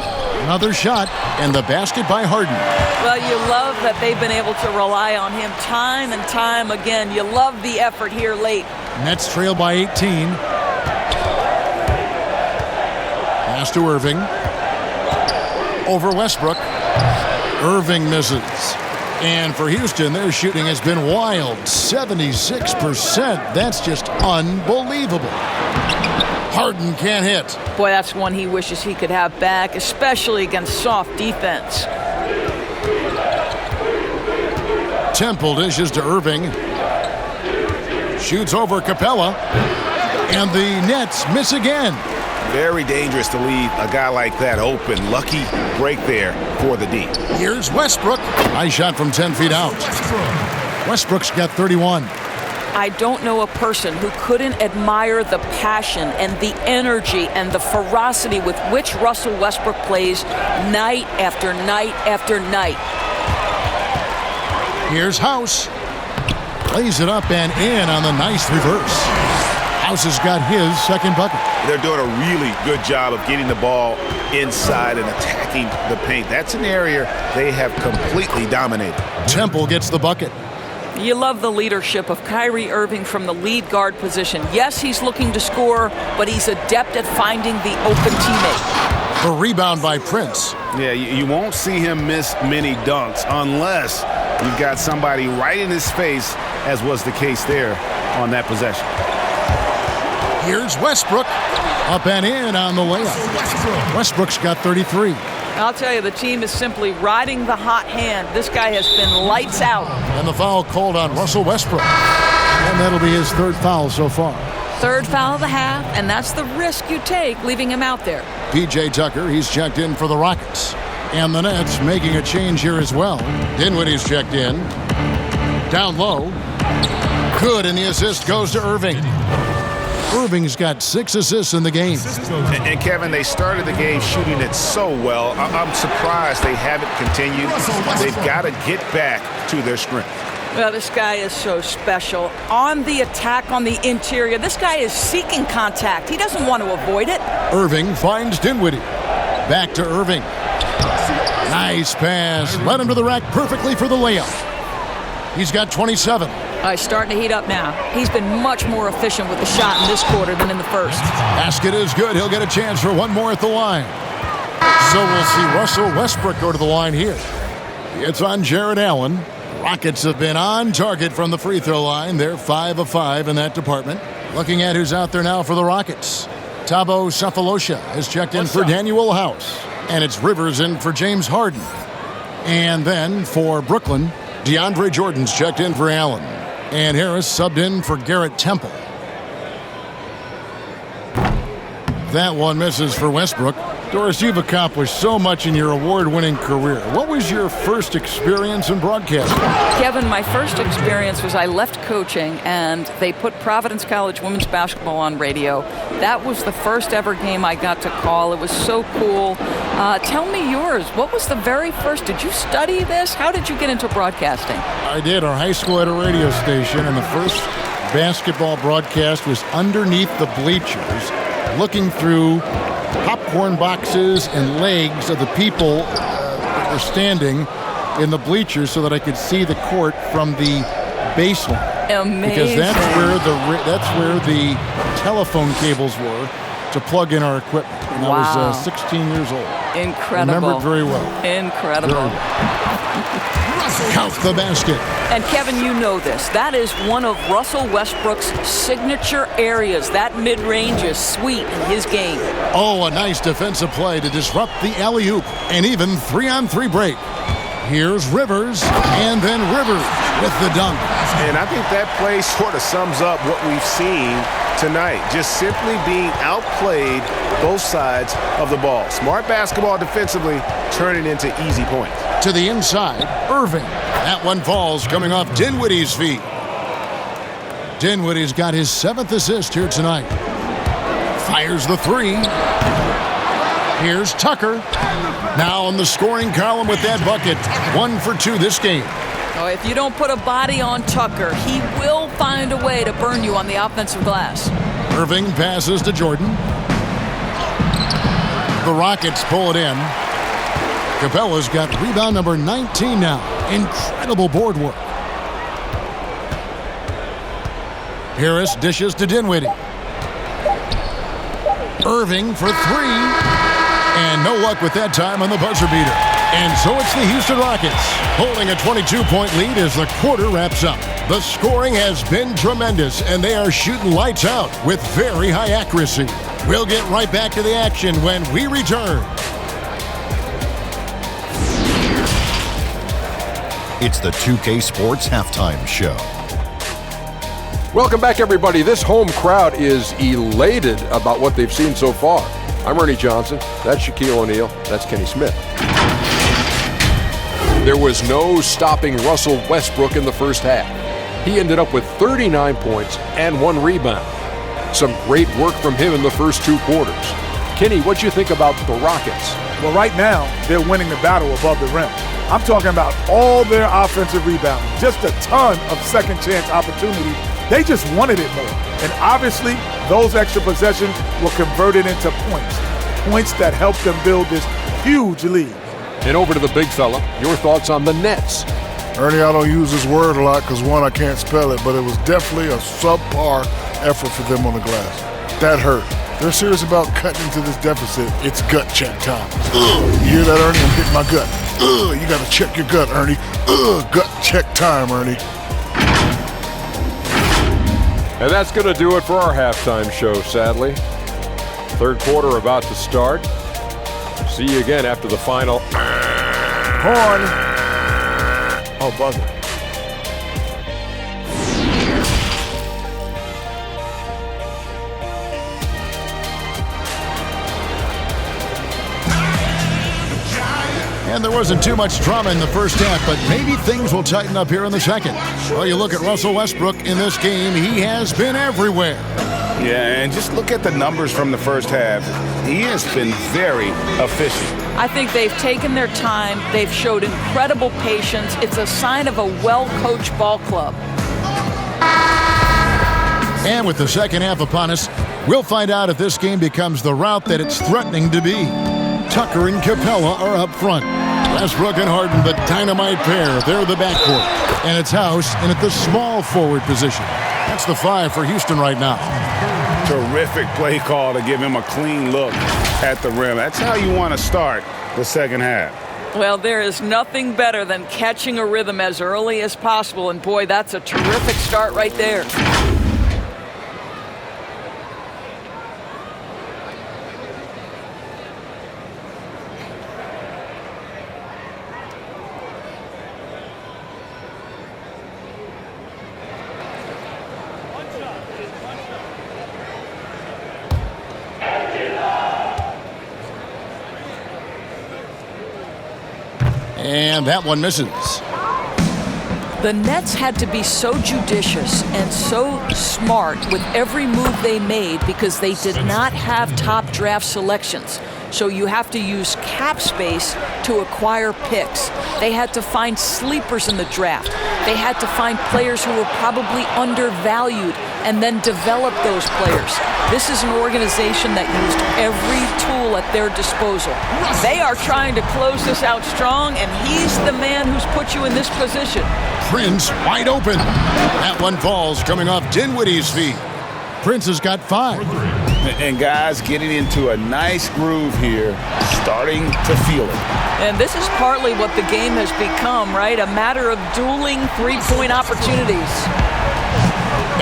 S5: Another shot, and the basket by Harden.
S9: Well, you love that they've been able to rely on him time and time again. You love the effort here late.
S5: Nets trail by 18. Pass to Irving. Over Westbrook. Irving misses. And for Houston, their shooting has been wild. 76%. That's just unbelievable. Harden can't hit.
S9: Boy, that's one he wishes he could have back, especially against soft defense.
S5: Temple dishes to Irving. Shoots over Capella. And the Nets miss again.
S8: Very dangerous to leave a guy like that open. Lucky break there for the D.
S5: Here's Westbrook. Nice shot from 10 feet out. Westbrook's got 31.
S9: I don't know a person who couldn't admire the passion and the energy and the ferocity with which Russell Westbrook plays night after night after night.
S5: Here's House. Plays it up and in on the nice reverse. House has got his second bucket.
S8: They're doing a really good job of getting the ball inside and attacking the paint. That's an area they have completely dominated.
S5: Temple gets the bucket.
S9: You love the leadership of Kyrie Irving from the lead guard position. Yes, he's looking to score, but he's adept at finding the open teammate.
S5: The rebound by Prince.
S8: Yeah, you won't see him miss many dunks unless you've got somebody right in his face, as was the case there on that possession.
S5: Here's Westbrook. Up and in on the layup. Westbrook's got 33.
S9: I'll tell you, the team is simply riding the hot hand. This guy has been lights out.
S5: And the foul called on Russell Westbrook. And that'll be his third foul so far.
S9: Third foul of the half, and that's the risk you take leaving him out there.
S5: P.J. Tucker, he's checked in for the Rockets. And the Nets making a change here as well. Dinwiddie's checked in. Down low. Good, and the assist goes to Irving. Irving's got 6 assists in the game.
S8: And Kevin, they started the game shooting it so well. I'm surprised they haven't continued. They've got to get back to their strength.
S9: Well, this guy is so special. On the attack on the interior, this guy is seeking contact. He doesn't want to avoid it.
S5: Irving finds Dinwiddie. Back to Irving. Nice pass. Led him to the rack perfectly for the layup. He's got 27.
S9: He's starting to heat up now. He's been much more efficient with the shot in this quarter than in the first.
S5: Basket is good. He'll get a chance for one more at the line. So we'll see Russell Westbrook go to the line here. It's on Jared Allen. Rockets have been on target from the free throw line. They're 5 of 5 in that department. Looking at who's out there now for the Rockets. Thabo Sefolosha has checked in for Daniel House. And it's Rivers in for James Harden. And then for Brooklyn, DeAndre Jordan's checked in for Allen. And Harris subbed in for Garrett Temple. That one misses for Westbrook. Doris, you've accomplished so much in your award-winning career. What was your first experience in broadcasting?
S9: Kevin, my first experience was I left coaching and they put Providence College women's basketball on radio. That was the first ever game I got to call. It was so cool. Tell me yours. What was the very first? Did you study this? How did you get into broadcasting?
S5: I did. Our high school had a radio station, and the first basketball broadcast was underneath the bleachers, looking through popcorn boxes and legs of the people that were standing in the bleachers so that I could see the court from the baseline.
S9: Amazing.
S5: Because that's where the telephone cables were to plug in our equipment. And I was 16 years old.
S9: Incredible.
S5: Remember it very well.
S9: Incredible.
S5: Very well. Count the basket.
S9: And Kevin, you know this. That is one of Russell Westbrook's signature areas. That mid-range is sweet in his game.
S5: Oh, a nice defensive play to disrupt the alley-oop and even 3-on-3 break. Here's Rivers, and then Rivers with the dunk.
S8: And I think that play sort of sums up what we've seen tonight. Just simply being outplayed both sides of the ball. Smart basketball defensively, turning into easy points.
S5: To the inside, Irving. That one falls coming off Dinwiddie's feet. Dinwiddie's got his 7th assist here tonight. Fires the 3. Here's Tucker. Now in the scoring column with that bucket. 1 for 2 this game.
S9: Oh, if you don't put a body on Tucker, he will find a way to burn you on the offensive glass.
S5: Irving passes to Jordan. The Rockets pull it in. Capella's got rebound number 19 now. Incredible board work. Harris dishes to Dinwiddie. Irving for three. And no luck with that time on the buzzer beater. And so it's the Houston Rockets holding a 22-point lead as the quarter wraps up. The scoring has been tremendous, and they are shooting lights out with very high accuracy. We'll get right back to the action when we return.
S12: It's the 2K Sports Halftime Show.
S13: Welcome back, everybody. This home crowd is elated about what they've seen so far. I'm Ernie Johnson. That's Shaquille O'Neal. That's Kenny Smith. There was no stopping Russell Westbrook in the first half. He ended up with 39 points and 1 rebound. Some great work from him in the first 2 quarters. Kenny, what'd you think about the Rockets?
S14: Well, right now, they're winning the battle above the rim. I'm talking about all their offensive rebounding, just a ton of second chance opportunity. They just wanted it more. And obviously, those extra possessions were converted into points. Points that helped them build this huge lead.
S13: And over to the big fella, your thoughts on the Nets.
S15: Ernie, I don't use this word a lot because, one, I can't spell it, but it was definitely a subpar effort for them on the glass. That hurt. They're serious about cutting into this deficit. It's gut check time. You hear that, Ernie? I'm hitting my gut. You got to check your gut, Ernie. Gut check time, Ernie.
S13: And that's going to do it for our halftime show, sadly. Third quarter about to start. See you again after the final.
S14: Horn. Oh, buzzer.
S5: And there wasn't too much drama in the first half, but maybe things will tighten up here in the second. Well, you look at Russell Westbrook in this game, he has been everywhere.
S8: Yeah, and just look at the numbers from the first half. He has been very efficient.
S9: I think they've taken their time. They've showed incredible patience. It's a sign of a well-coached ball club.
S5: And with the second half upon us, we'll find out if this game becomes the route that it's threatening to be. Tucker and Capella are up front. Westbrook and Harden, the dynamite pair. They're the backcourt. And it's House in at the small forward position. That's the 5 for Houston right now.
S8: Terrific play call to give him a clean look at the rim. That's how you want to start the second half.
S9: Well, there is nothing better than catching a rhythm as early as possible. And boy, that's a terrific start right there.
S5: And that one misses.
S9: The Nets had to be so judicious and so smart with every move they made because they did not have top draft selections. So you have to use cap space to acquire picks. They had to find sleepers in the draft. They had to find players who were probably undervalued and then develop those players. This is an organization that used every tool at their disposal. They are trying to close this out strong, and he's the man who's put you in this position.
S5: Prince wide open. That one falls coming off Dinwiddie's feet. Prince has got 5.
S8: And guys getting into a nice groove here, starting to feel it.
S9: And this is partly what the game has become, right? A matter of dueling three-point opportunities.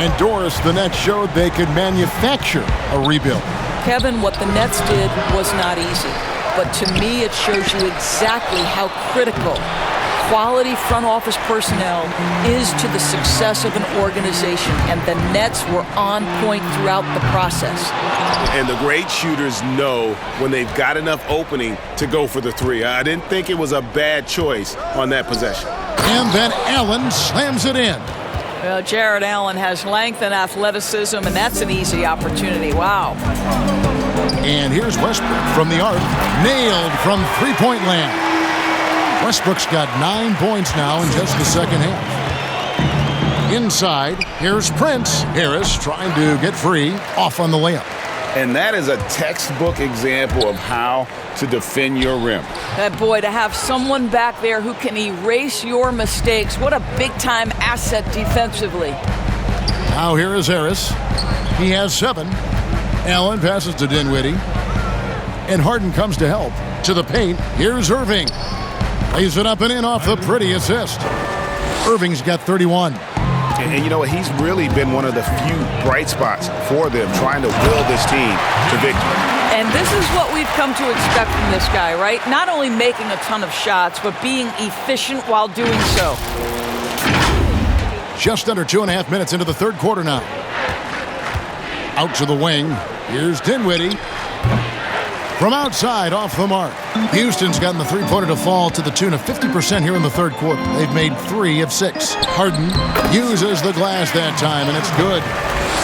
S5: And Doris, the Nets showed they could manufacture a rebuild.
S9: Kevin, what the Nets did was not easy. But to me, it shows you exactly how critical quality front office personnel is to the success of an organization. And the Nets were on point throughout the process.
S10: And the great shooters know when they've got enough opening to go for the 3. I didn't think it was a bad choice on that possession.
S5: And then Allen slams it in.
S9: Well, Jared Allen has length and athleticism, and that's an easy opportunity. Wow.
S5: And here's Westbrook from the arc, nailed from three-point land. Westbrook's got 9 points now in just the second half. Inside, here's Prince. Harris trying to get free, off on the layup.
S8: And that is a textbook example of how to defend your rim.
S9: That boy, to have someone back there who can erase your mistakes, what a big-time asset defensively.
S5: Now here is Harris. He has 7. Allen passes to Dinwiddie. And Harden comes to help. To the paint, here's Irving. Lays it up and in off the pretty assist. Irving's got 31.
S8: And you know what? He's really been one of the few bright spots for them, trying to will this team to victory.
S9: And this is what we've come to expect from this guy, right? Not only making a ton of shots, but being efficient while doing so.
S5: Just under 2.5 minutes into the third quarter now. Out to the wing. Here's Dinwiddie. From outside, off the mark. Houston's gotten the three-pointer to fall to the tune of 50% here in the third quarter. They've made 3 of 6. Harden uses the glass that time, and it's good.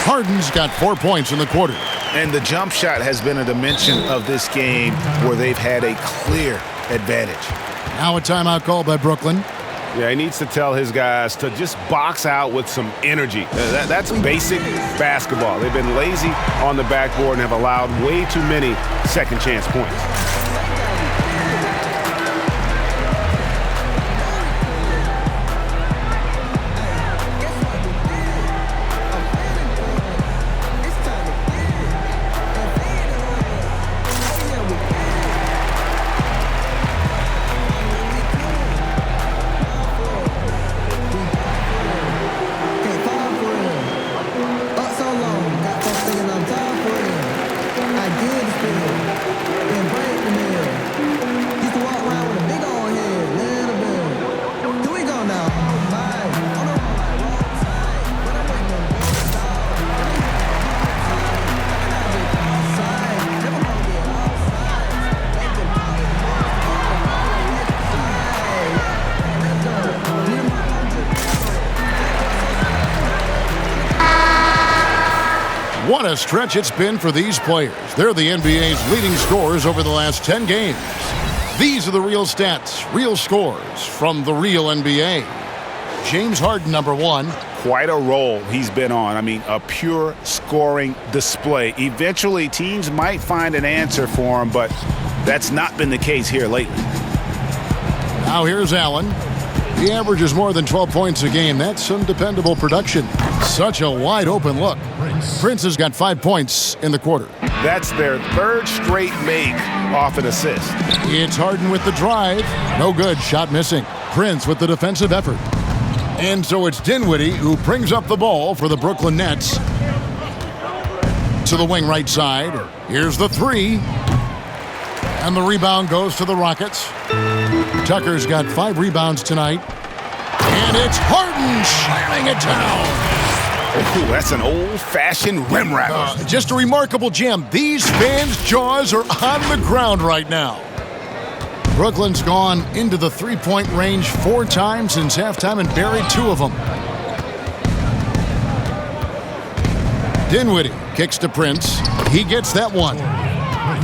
S5: Harden's got 4 points in the quarter.
S8: And the jump shot has been a dimension of this game where they've had a clear advantage.
S5: Now a timeout called by Brooklyn.
S10: Yeah, he needs to tell his guys to just box out with some energy. That's basic basketball. They've been lazy on the backboard and have allowed way too many second chance points.
S5: What a stretch it's been for these players. They're the NBA's leading scorers over the last 10 games. These are the real stats, real scores from the real NBA. James Harden, number 1.
S8: Quite a role he's been on. I mean, a pure scoring display. Eventually, teams might find an answer for him, but that's not been the case here lately.
S5: Now here's Allen. He averages more than 12 points a game. That's some dependable production. Such a wide open look. Prince has got 5 points in the quarter.
S10: That's their 3rd straight make off an assist.
S5: It's Harden with the drive. No good. Shot missing. Prince with the defensive effort. And so it's Dinwiddie who brings up the ball for the Brooklyn Nets. To the wing right side. Here's the 3. And the rebound goes to the Rockets. Tucker's got 5 rebounds tonight. And it's Harden slamming it down.
S8: Ooh, that's an old-fashioned rim rapper.
S5: Just a remarkable gem. These fans' jaws are on the ground right now. Brooklyn's gone into the three-point range 4 times since halftime and buried 2 of them. Dinwiddie kicks to Prince. He gets that one.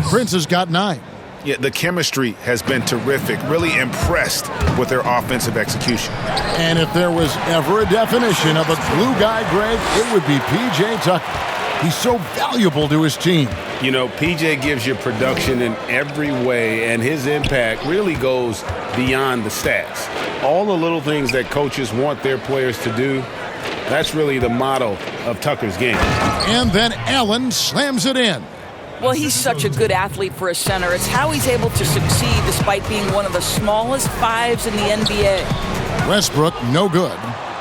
S5: Prince has got 9.
S8: Yeah, the chemistry has been terrific. Really impressed with their offensive execution.
S5: And if there was ever a definition of a glue guy, Greg, it would be P.J. Tucker. He's so valuable to his team.
S10: You know, PJ gives you production in every way, and his impact really goes beyond the stats. All the little things that coaches want their players to do, that's really the motto of Tucker's game.
S5: And then Allen slams it in.
S9: Well, he's such a good athlete for a center. It's how he's able to succeed despite being one of the smallest 5s in the NBA.
S5: Westbrook, no good.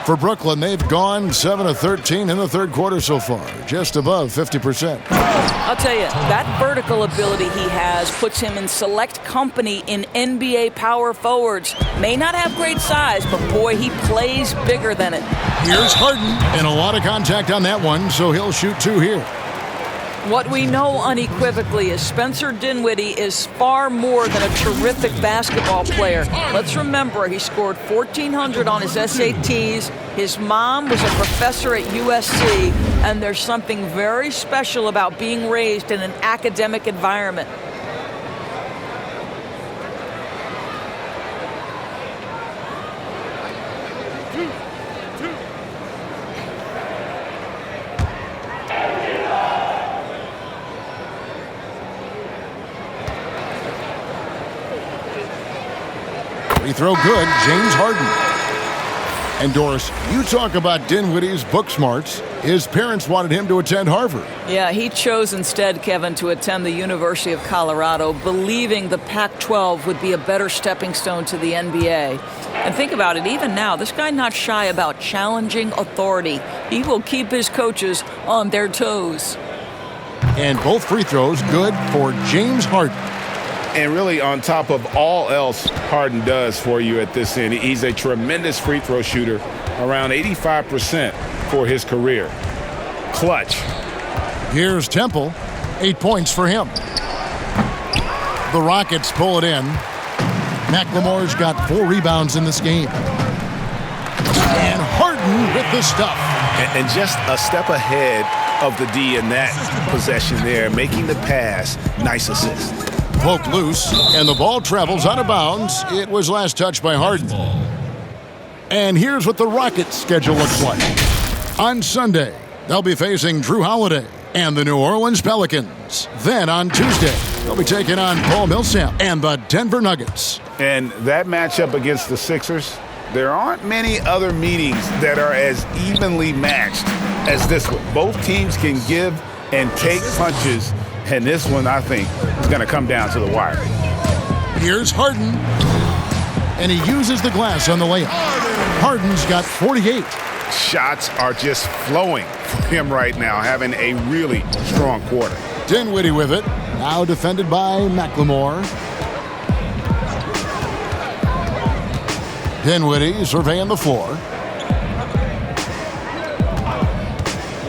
S5: For Brooklyn, they've gone 7 of 13 in the third quarter so far, just above 50%.
S9: I'll tell you, that vertical ability he has puts him in select company in NBA power forwards. May not have great size, but boy, he plays bigger than it.
S5: Here's Harden, and a lot of contact on that one, so he'll shoot 2 here.
S9: What we know unequivocally is Spencer Dinwiddie is far more than a terrific basketball player. Let's remember, he scored 1,400 on his SATs. His mom was a professor at USC, and there's something very special about being raised in an academic environment.
S5: Free throw good, James Harden. And Doris, you talk about Dinwiddie's book smarts. His parents wanted him to attend Harvard.
S9: Yeah, he chose instead, Kevin, to attend the University of Colorado, believing the Pac-12 would be a better stepping stone to the NBA. And think about it, even now, this guy not shy about challenging authority. He will keep his coaches on their toes.
S5: And both free throws good for James Harden.
S10: And really, on top of all else Harden does for you at this end, he's a tremendous free throw shooter, around 85% for his career. Clutch.
S5: Here's Temple, 8 points for him. The Rockets pull it in. McLemore's got 4 rebounds in this game. And Harden with the stuff.
S8: And just a step ahead of the D in that possession there, making the pass. Nice assist.
S5: Poked loose, and the ball travels out of bounds. It was last touched by Harden. And here's what the Rockets' schedule looks like. On Sunday, they'll be facing Drew Holiday and the New Orleans Pelicans. Then on Tuesday, they'll be taking on Paul Millsap and the Denver Nuggets.
S8: And that matchup against the Sixers, there aren't many other meetings that are as evenly matched as this one. Both teams can give and take punches. And this one, I think, is going to come down to the wire.
S5: Here's Harden. And he uses the glass on the layup. Harden's got 48.
S8: Shots are just flowing for him right now, having a really strong quarter.
S5: Dinwiddie with it. Now defended by McLemore. Dinwiddie surveying the floor.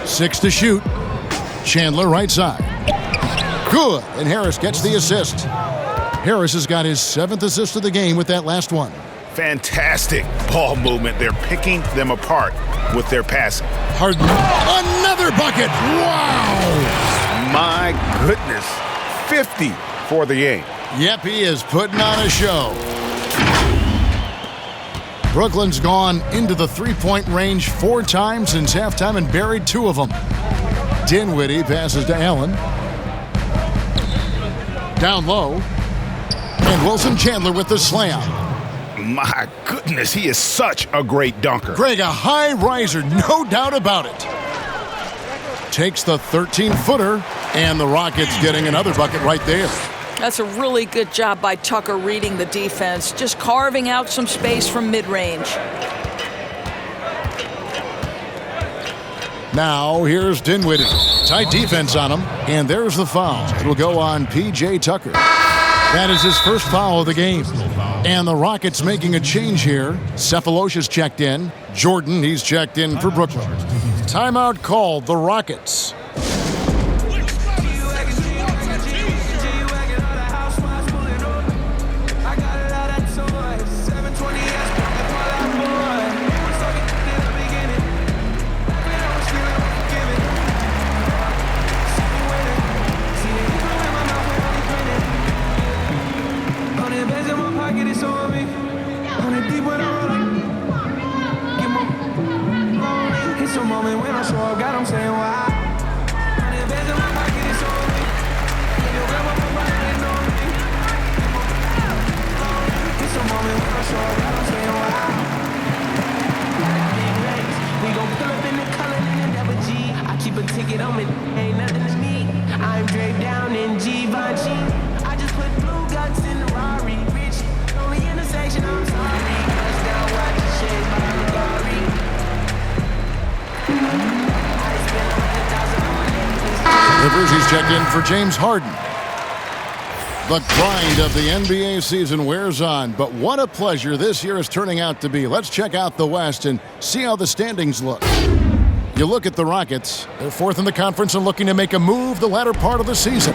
S5: 6 to shoot. Chandler right side. Good, and Harris gets the assist. Harris has got his 7th assist of the game with that last one.
S8: Fantastic ball movement. They're picking them apart with their passing.
S5: Harden, another bucket. Wow!
S8: My goodness, 50 for the game.
S5: Yep, he is putting on a show. Brooklyn's gone into the three-point range 4 times since halftime and buried 2 of them. Dinwiddie passes to Allen. Down low. And Wilson Chandler with the slam.
S8: My goodness, he is such a great dunker.
S5: Greg, a high riser, no doubt about it. Takes the 13-footer, and the Rockets getting another bucket right there.
S9: That's a really good job by Tucker reading the defense, just carving out some space from mid-range.
S5: Now, here's Dinwiddie. Tight defense on him, and there's the foul. It will go on P.J. Tucker. That is his first foul of the game. And the Rockets making a change here. Cephalosha's checked in. Jordan, he's checked in for Brooklyn. Timeout called, the Rockets. He's checked in for James Harden. The grind of the NBA season wears on, but what a pleasure this year is turning out to be. Let's check out the West and see how the standings look. You look at the Rockets. They're 4th in the conference and looking to make a move the latter part of the season.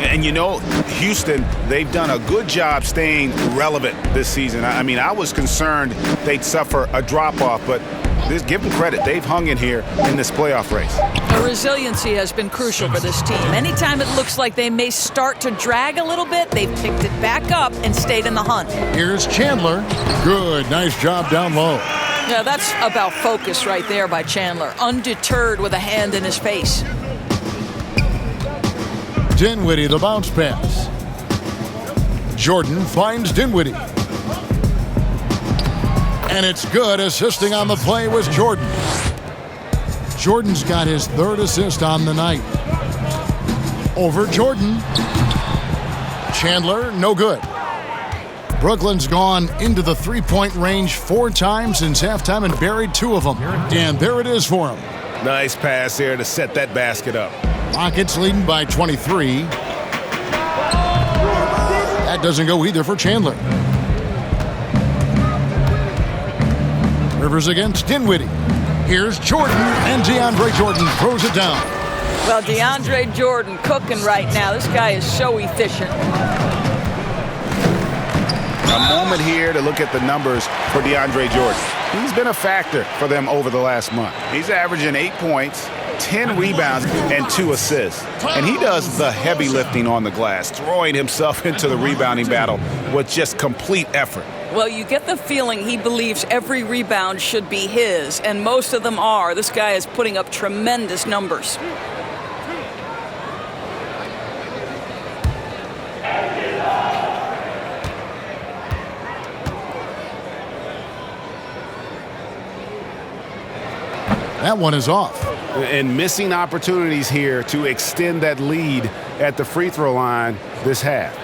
S8: And you know, Houston, they've done a good job staying relevant this season. I mean, I was concerned they'd suffer a drop-off, but give them credit. They've hung in here in this playoff race.
S9: The resiliency has been crucial for this team. Anytime it looks like they may start to drag a little bit, they've picked it back up and stayed in the hunt.
S5: Here's Chandler. Good. Nice job down low.
S9: Yeah, that's about focus right there by Chandler. Undeterred with a hand in his face.
S5: Dinwiddie, the bounce pass. Jordan finds Dinwiddie. And it's good. Assisting on the play was Jordan. Jordan's got his third assist on the night. Over Jordan. Chandler, no good. Brooklyn's gone into the three-point range 4 times since halftime and buried 2 of them. And there it is for him.
S10: Nice pass here to set that basket up.
S5: Rockets leading by 23. That doesn't go either for Chandler. Rivers against Dinwiddie. Here's Jordan, and DeAndre Jordan throws it down.
S9: Well, DeAndre Jordan cooking right now. This guy is so efficient.
S8: A moment here to look at the numbers for DeAndre Jordan. He's been a factor for them over the last month. He's averaging 8 points, 10 rebounds, and 2 assists. And he does the heavy lifting on the glass, throwing himself into the rebounding battle with just complete effort.
S9: Well, you get the feeling he believes every rebound should be his, and most of them are. This guy is putting up tremendous numbers.
S5: That one is off.
S8: And missing opportunities here to extend that lead at the free throw line this half.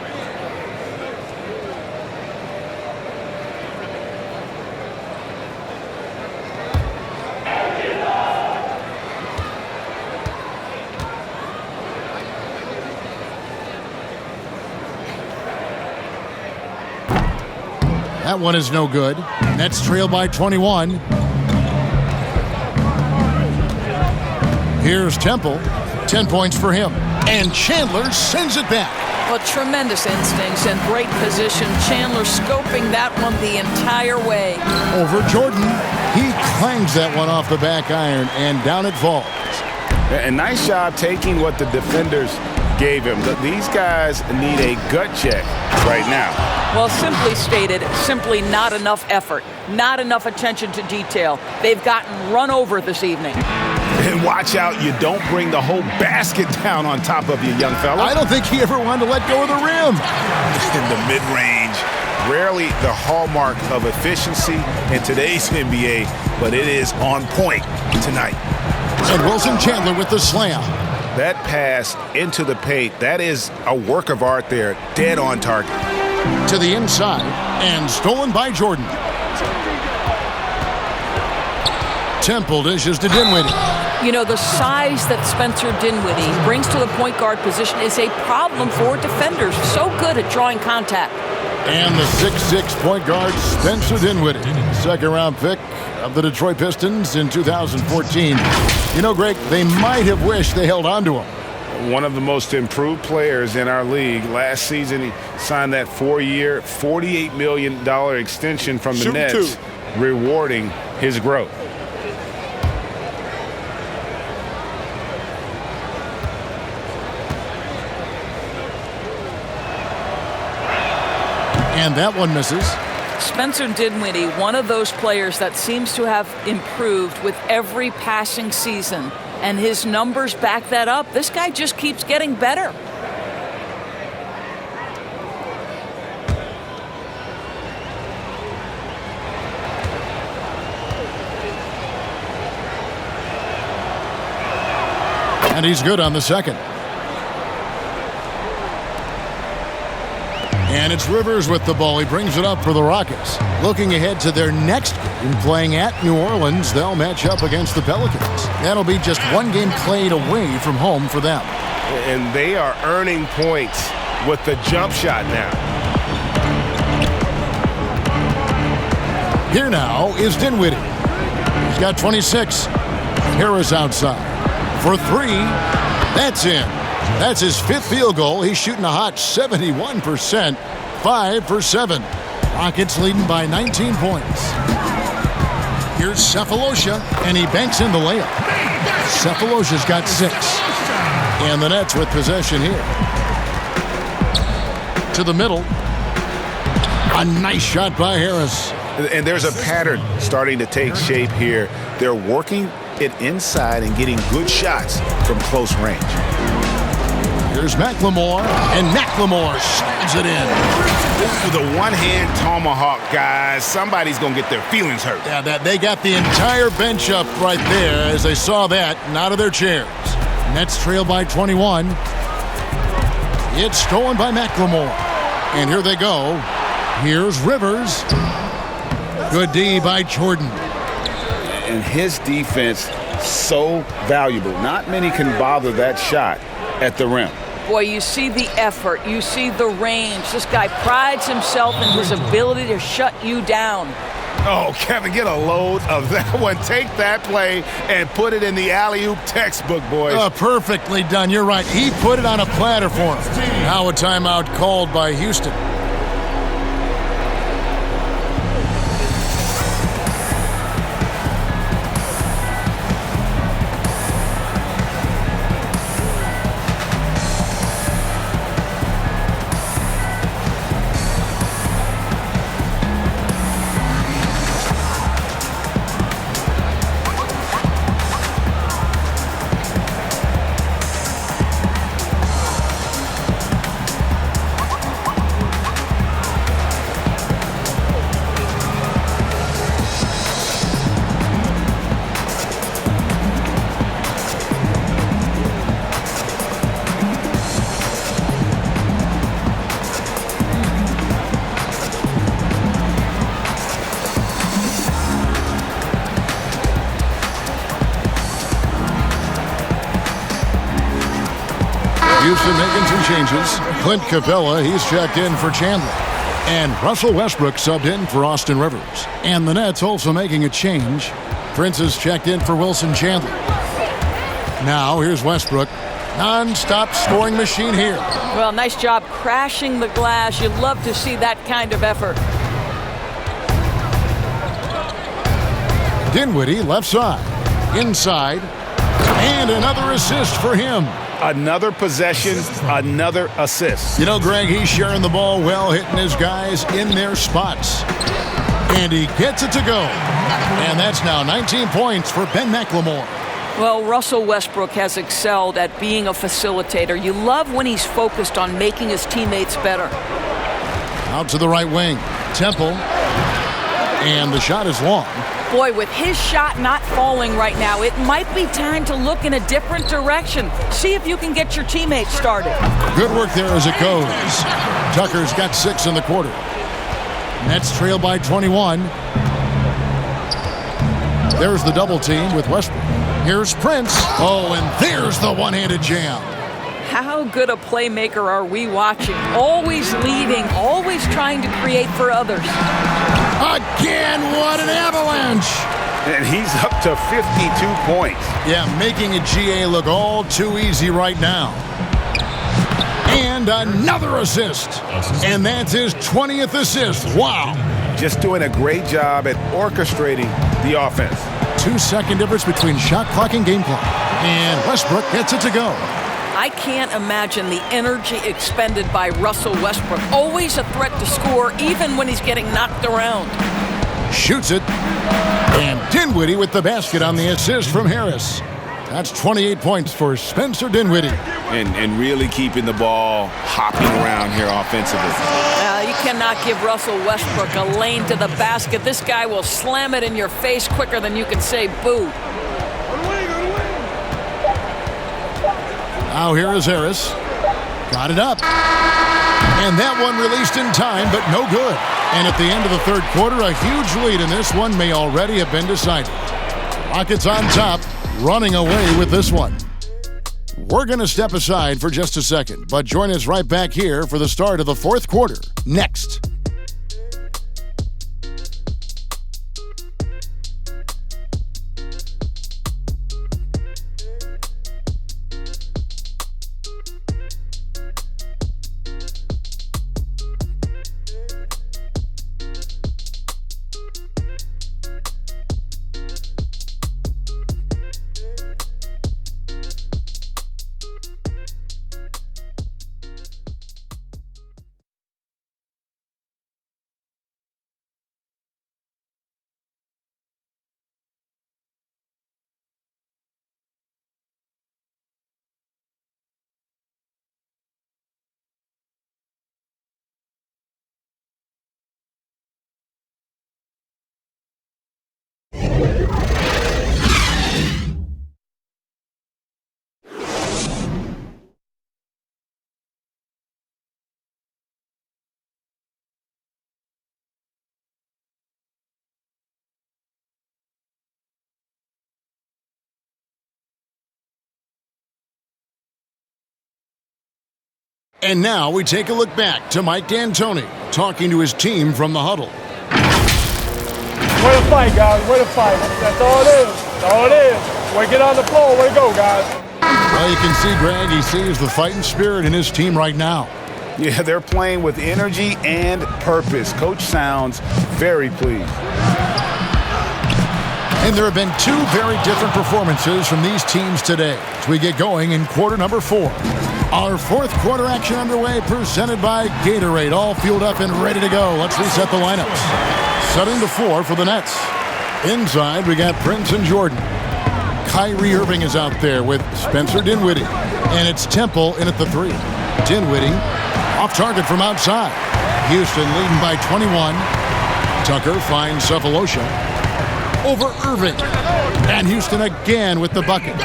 S5: That one is no good. Nets trail by 21. Here's Temple. 10 points for him. And Chandler sends it back.
S9: Well, tremendous instincts and great position. Chandler scoping that one the entire way.
S5: Over Jordan. He clangs that one off the back iron, and down it falls.
S8: A nice job taking what the defenders gave him. These guys need a gut check right now.
S9: Well, simply stated, simply not enough effort, not enough attention to detail. They've gotten run over this evening.
S8: And watch out, you don't bring the whole basket down on top of you, young fella.
S5: I don't think he ever wanted to let go of the rim.
S8: In the mid-range, rarely the hallmark of efficiency in today's NBA, but it is on point tonight.
S5: And Wilson Chandler with the slam.
S8: That pass into the paint, that is a work of art there, dead on target.
S5: To the inside, and stolen by Jordan. Temple dishes to Dinwiddie.
S9: You know, the size that Spencer Dinwiddie brings to the point guard position is a problem for defenders. So good at drawing contact.
S5: And the 6'6" point guard, Spencer Dinwiddie. Second-round pick of the Detroit Pistons in 2014. You know, Greg, they might have wished they held on to him.
S10: One of the most improved players in our league. Last season, he signed that 4-year, $48 million extension from the Nets, rewarding his growth.
S5: And that one misses.
S9: Spencer Dinwiddie, one of those players that seems to have improved with every passing season. And his numbers back that up. This guy just keeps getting better.
S5: And he's good on the second. And it's Rivers with the ball. He brings it up for the Rockets. Looking ahead to their next game, playing at New Orleans, they'll match up against the Pelicans. That'll be just one game played away from home for them.
S10: And they are earning points with the jump shot now.
S5: Here now is Dinwiddie. He's got 26. Harris outside. For 3, that's in. That's his 5th field goal. He's shooting a hot 71%. 5 for 7. Rockets leading by 19 points. Here's Cephalosha, and he banks in the layup. Cephalosha's got 6. And the Nets with possession here. To the middle. A nice shot by Harris.
S8: And there's a pattern starting to take shape here. They're working it inside and getting good shots from close range.
S5: Here's McLemore, and McLemore slams it in.
S8: With a one-hand tomahawk, guys. Somebody's going to get their feelings hurt.
S5: Yeah, they got the entire bench up right there as they saw that and out of their chairs. Nets trail by 21. It's stolen by McLemore. And here they go. Here's Rivers. Good D by Jordan.
S8: And his defense, so valuable. Not many can bother that shot at the rim.
S9: Boy, you see the effort. You see the range. This guy prides himself in his ability to shut you down.
S8: Oh, Kevin, get a load of that one. Take that play and put it in the alley-oop textbook, boys.
S5: Perfectly done. You're right. He put it on a platter for him. Now a timeout called by Houston. Houston making some changes. Clint Capella, he's checked in for Chandler. And Russell Westbrook subbed in for Austin Rivers. And the Nets also making a change. Prince is checked in for Wilson Chandler. Now here's Westbrook. Non-stop scoring machine here.
S9: Well, nice job crashing the glass. You love to see that kind of effort.
S5: Dinwiddie left side. Inside. And another assist for him.
S8: Another possession, another assist.
S5: You know, Greg, he's sharing the ball well, hitting his guys in their spots. And he gets it to go. And that's now 19 points for Ben McLemore.
S9: Well, Russell Westbrook has excelled at being a facilitator. You love when he's focused on making his teammates better.
S5: Out to the right wing. Temple. And the shot is long.
S9: Boy, with his shot not falling right now, it might be time to look in a different direction. See if you can get your teammates started.
S5: Good work there as it goes. Tucker's got 6 in the quarter. Nets trail by 21. There's the double team with Westbrook. Here's Prince. Oh, and there's the one-handed jam.
S9: How good a playmaker are we watching? Always leading, always trying to create for others.
S5: Again, what an avalanche!
S8: And he's up to 52 points.
S5: Yeah, making a GA look all too easy right now. And another assist. And that's his 20th assist. Wow.
S8: Just doing a great job at orchestrating the offense.
S5: 2-second difference between shot clock and game clock. And Westbrook gets it to go.
S9: I can't imagine the energy expended by Russell Westbrook. Always a threat to score, even when he's getting knocked around.
S5: Shoots it. And Dinwiddie with the basket on the assist from Harris. That's 28 points for Spencer Dinwiddie.
S8: And really keeping the ball hopping around here offensively.
S9: You cannot give Russell Westbrook a lane to the basket. This guy will slam it in your face quicker than you can say boo.
S5: Now here is Harris. Got it up. And that one released in time, but no good. And at the end of the third quarter, a huge lead in this one may already have been decided. Rockets on top, running away with this one. We're going to step aside for just a second, but join us right back here for the start of the fourth quarter. Next. And now we take a look back to Mike D'Antoni talking to his team from the huddle.
S16: Way to fight, guys. Way to fight. That's all it is. That's all it is. Way to get on the floor. Way to go, guys.
S5: Well, you can see, Greg, he sees the fighting spirit in his team right now.
S8: Yeah, they're playing with energy and purpose. Coach sounds very pleased.
S5: And there have been two very different performances from these teams today as we get going in quarter number 4. Our fourth quarter action underway, presented by Gatorade. All fueled up and ready to go. Let's reset the lineups. Setting the floor for the Nets. Inside, we got Prince and Jordan. Kyrie Irving is out there with Spencer Dinwiddie. And it's Temple in at the 3. Dinwiddie off target from outside. Houston leading by 21. Tucker finds Cephalosha over Irving. And Houston again with the bucket.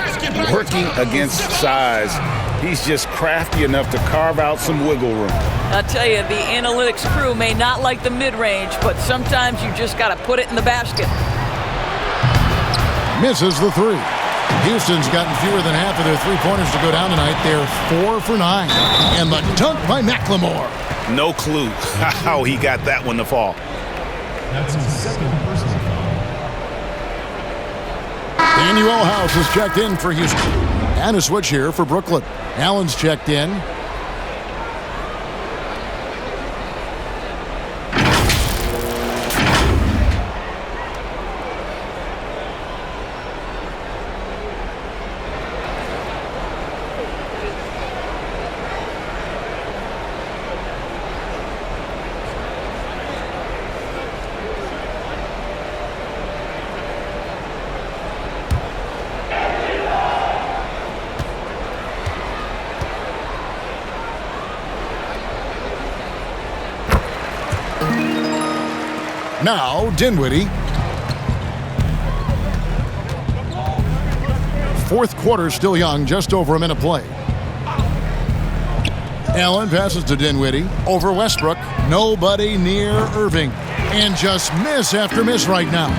S8: Working against size. He's just crafty enough to carve out some wiggle room.
S9: I'll tell you, the analytics crew may not like the mid-range, but sometimes you just got to put it in the basket.
S5: Misses the 3. Houston's gotten fewer than half of their three-pointers to go down tonight. They're 4 for 9. And the dunk by McLemore.
S8: No clue how he got that one to fall.
S17: That's his second personal foul.
S5: Daniel House has checked in for Houston. And a switch here for Brooklyn. Allen's checked in. Now, Dinwiddie. Fourth quarter still young, just over a minute play. Allen passes to Dinwiddie. Over Westbrook. Nobody near Irving. And just miss after miss right now.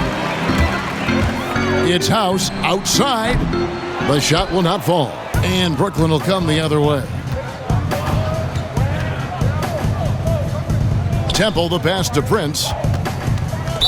S5: It's House outside. The shot will not fall. And Brooklyn will come the other way. Temple the pass to Prince.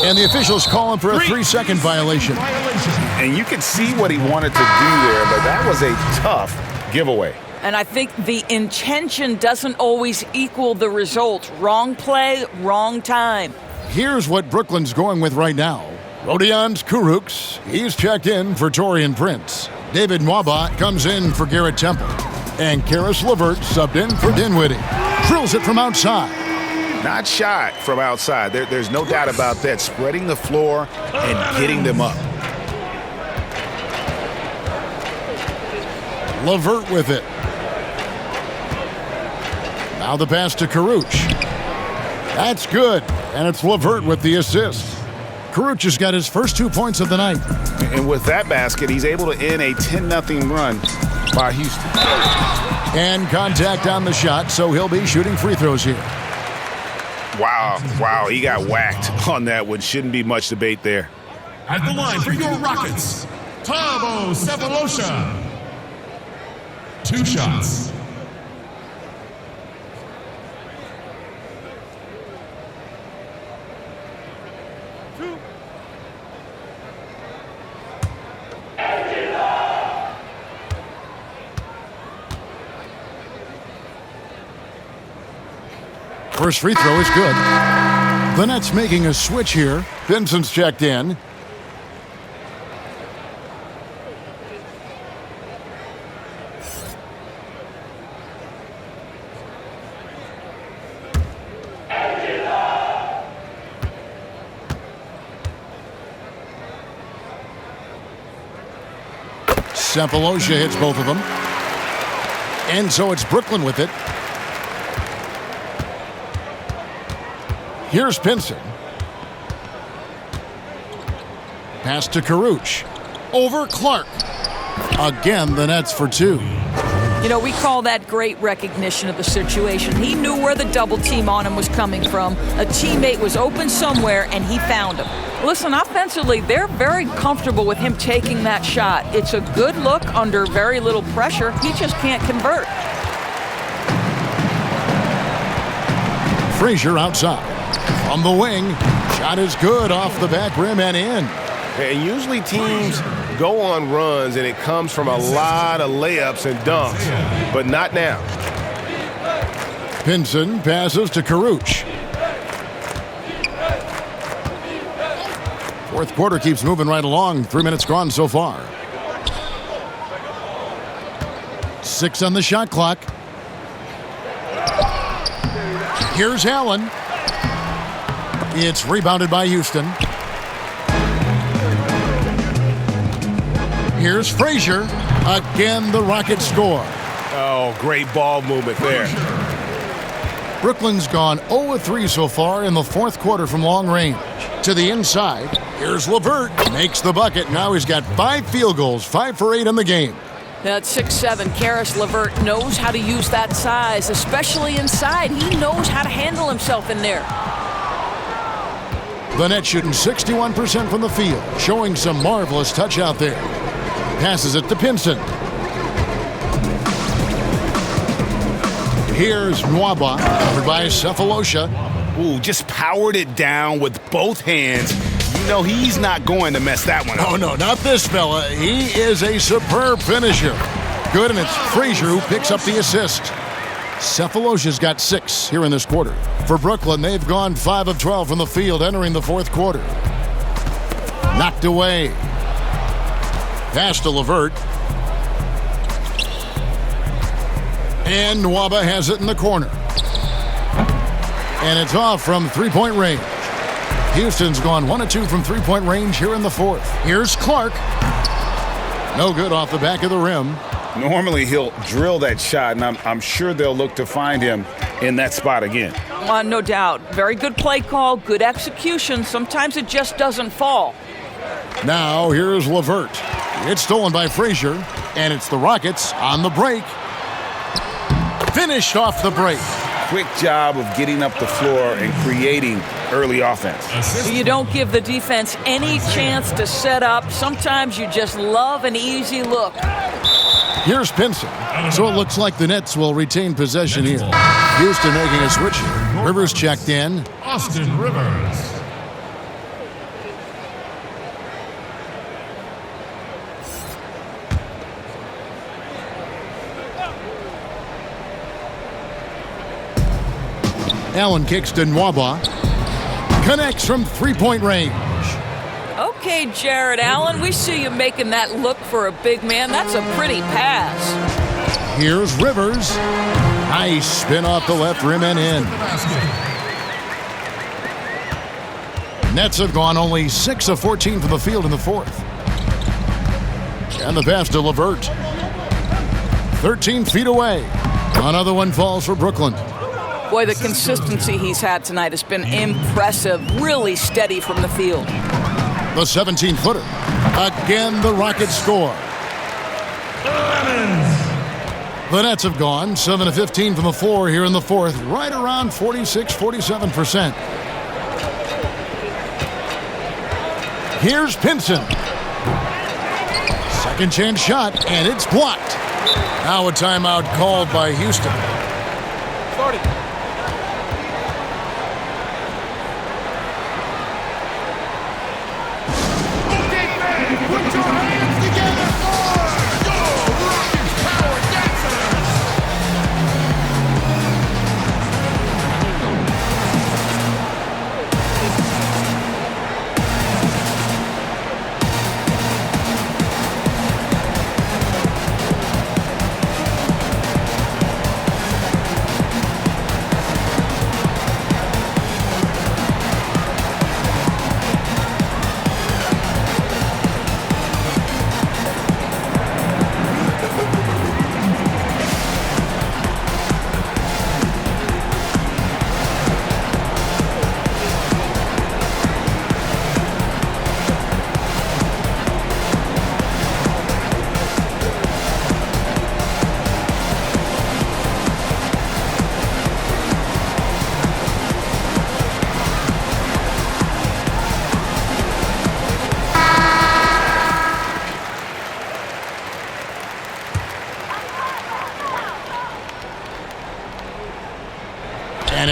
S5: And the officials calling for a 3-second violation.
S8: And you can see what he wanted to do there, but that was a tough giveaway.
S9: And I think the intention doesn't always equal the result. Wrong play, wrong time.
S5: Here's what Brooklyn's going with right now. Rodions Kurucs, he's checked in for Taurean Prince. David Nwaba comes in for Garrett Temple. And Karis LeVert subbed in for Dinwiddie. Drills it from outside.
S8: Not shot from outside. There's no doubt about that. Spreading the floor and getting them up.
S5: LeVert with it. Now the pass to Kuruc. That's good. And it's LeVert with the assist. Kuruc has got his first 2 points of the night.
S8: And with that basket, he's able to end a 10-0 run by Houston.
S5: And contact on the shot, so he'll be shooting free throws here.
S8: Wow, he got whacked on that one. Shouldn't be much debate there.
S17: At the line for your Rockets, Thabo Cephalosha. 2 shots.
S5: First free throw is good. The Nets making a switch here. Vincent's checked in. Cephalosha hits both of them. And so it's Brooklyn with it. Here's Pinson. Pass to Karuch. Over Clark. Again, the Nets for 2.
S9: You know, we call that great recognition of the situation. He knew where the double team on him was coming from. A teammate was open somewhere, and he found him. Listen, offensively, they're very comfortable with him taking that shot. It's a good look under very little pressure. He just can't convert.
S5: Frazier outside. From the wing. Shot is good off the back rim and in.
S10: And usually teams go on runs and it comes from a lot of layups and dunks, but not now.
S5: Pinson passes to Karuch. Fourth quarter keeps moving right along. 3 minutes gone so far. 6 on the shot clock. Here's Allen. It's rebounded by Houston. Here's Frazier. Again, the Rockets score.
S10: Oh, great ball movement there.
S5: Brooklyn's gone 0-3 so far in the fourth quarter from long range. To the inside, here's LeVert. Makes the bucket. Now he's got 5 field goals, 5 for 8 in the game.
S9: At 6'7", Karis LeVert knows how to use that size, especially inside. He knows how to handle himself in there.
S5: The Nets shooting 61% from the field, showing some marvelous touch out there. Passes it to Pinson. Here's Nwaba, covered by Cephalosha.
S8: Ooh, just powered it down with both hands. You know he's not going to mess that one up.
S5: Oh, no, not this fella. He is a superb finisher. Good, and it's Frazier who picks up the assist. Cephalosha's got 6 here in this quarter. For Brooklyn, they've gone 5 of 12 from the field entering the fourth quarter. Knocked away. Pass to LeVert. And Nwaba has it in the corner. And it's off from three-point range. Houston's gone 1 of 2 from three-point range here in the fourth. Here's Clark. No good off the back of the rim.
S8: Normally he'll drill that shot, and I'm sure they'll look to find him in that spot again.
S9: No doubt. Very good play call, good execution. Sometimes it just doesn't fall.
S5: Now here's LeVert. It's stolen by Frazier, and it's the Rockets on the break. Finished off the break.
S8: Quick job of getting up the floor and creating early offense.
S9: You don't give the defense any chance to set up. Sometimes you just love an easy look.
S5: Here's Pinson. So it looks like the Nets will retain possession here. Houston making a switch here. Rivers checked in.
S17: Austin Rivers.
S5: Allen kicks to Nwaba. Connects from three-point range.
S9: Okay, Jared Allen, we see you making that look for a big man. That's a pretty pass.
S5: Here's Rivers. Nice spin off the left rim and in. Nets have gone only 6 of 14 from the field in the fourth. And the pass to LeVert. 13 feet away. Another one falls for Brooklyn.
S9: Boy, the consistency he's had tonight has been impressive. Really steady from the field.
S5: The 17-footer. Again, the Rockets score. The Nets have gone 7 of 15 from the floor here in the fourth, right around 46-47%. Here's Pinson. Second chance shot, and it's blocked. Now a timeout called by Houston.
S16: 40.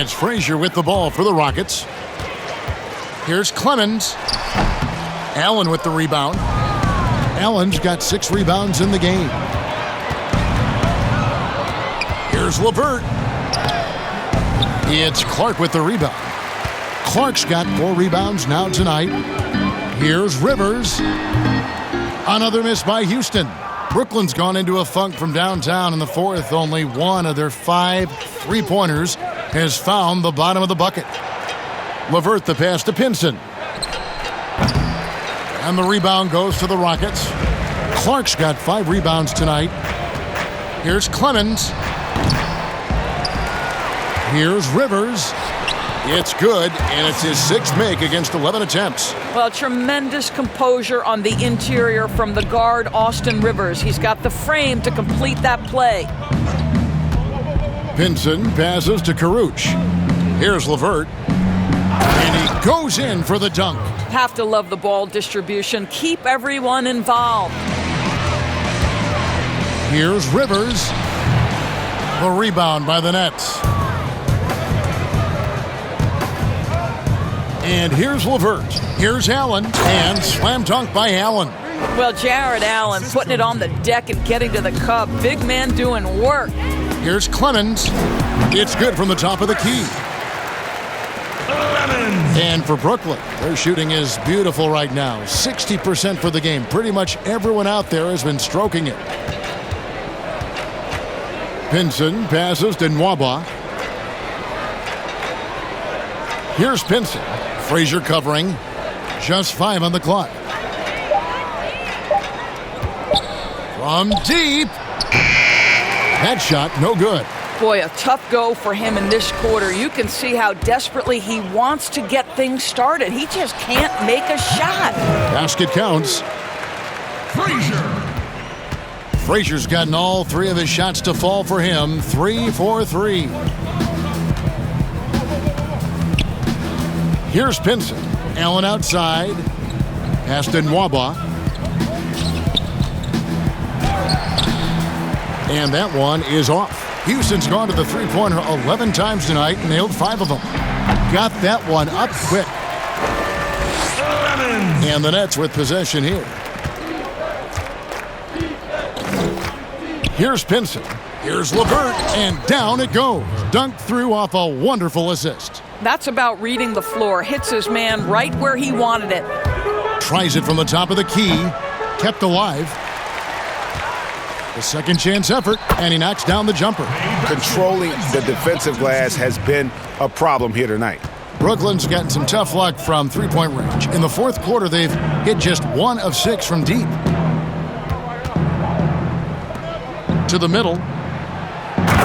S5: It's Frazier with the ball for the Rockets. Here's Clemens. Allen with the rebound. Allen's got 6 rebounds in the game. Here's LeVert. It's Clark with the rebound. Clark's got 4 rebounds now tonight. Here's Rivers. Another miss by Houston. Brooklyn's gone into a funk from downtown in the fourth. Only one of their 5 3-pointers has found the bottom of the bucket. LeVert the pass to Pinson. And the rebound goes to the Rockets. Clark's got 5 rebounds tonight. Here's Clemens. Here's Rivers. It's good, and it's his 6th make against 11 attempts.
S9: Well, tremendous composure on the interior from the guard, Austin Rivers. He's got the frame to complete that play.
S5: Pinson passes to Karuch. Here's LeVert. And he goes in for the dunk.
S9: Have to love the ball distribution. Keep everyone involved.
S5: Here's Rivers. The rebound by the Nets. And here's LeVert. Here's Allen. And slam dunk by Allen.
S9: Well, Jared Allen putting it on the deck and getting to the cup. Big man doing work.
S5: Here's Clemens. It's good from the top of the key. And for Brooklyn, their shooting is beautiful right now. 60% for the game. Pretty much everyone out there has been stroking it. Pinson passes to Nwaba. Here's Pinson. Frazier covering. Just 5 on the clock. From deep. That shot, no good.
S9: Boy, a tough go for him in this quarter. You can see how desperately he wants to get things started. He just can't make a shot.
S5: Basket counts. Frazier's gotten all 3 of his shots to fall for him. 3 for 3. Here's Pinson. Allen outside. Pass to Nwaba. And that one is off. Houston's gone to the 3-pointer 11 times tonight, nailed 5 of them. Got that one up quick. And the Nets with possession here. Here's Pinson. Here's LeVert, and down it goes. Dunked through off a wonderful assist.
S9: That's about reading the floor. Hits his man right where he wanted it.
S5: Tries it from the top of the key. Kept alive. A second chance effort, and he knocks down the jumper.
S8: Controlling the defensive glass has been a problem here tonight.
S5: Brooklyn's gotten some tough luck from 3-point range. In the fourth quarter, they've hit just 1 of 6 from deep. To the middle.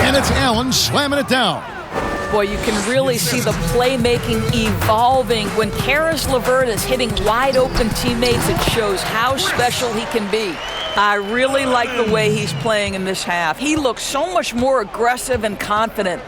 S5: And it's Allen slamming it down.
S9: Boy, you can really see the playmaking evolving. When Karis LeVert is hitting wide open teammates, it shows how special he can be. I really like the way he's playing in this half. He looks so much more aggressive and confident.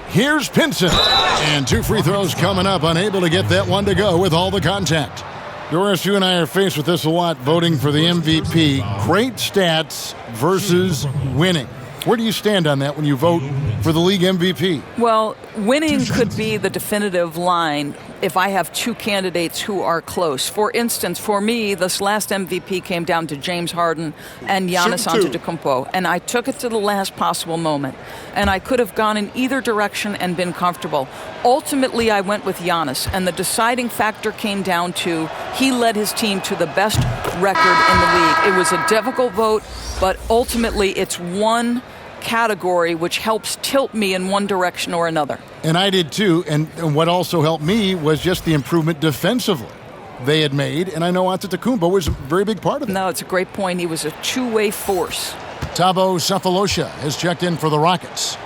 S5: Here's Pinson. And 2 free throws coming up, unable to get that one to go with all the contact. Doris, you and I are faced with this a lot, voting for the MVP. Great stats versus winning. Where do you stand on that when you vote for the league MVP?
S9: Well, winning could be the definitive line if I have 2 candidates who are close. For instance, for me, this last MVP came down to James Harden and Giannis Antetokounmpo, and I took it to the last possible moment. And I could have gone in either direction and been comfortable. Ultimately, I went with Giannis, and the deciding factor came down to he led his team to the best record in the league. It was a difficult vote, but ultimately it's one category which helps tilt me in one direction or another.
S5: And I did too, and what also helped me was just the improvement defensively they had made, and I know Antetokounmpo was a very big part of it.
S9: No, it's a great point. He was a two-way force.
S5: Thabo Sefolosha has checked in for the Rockets.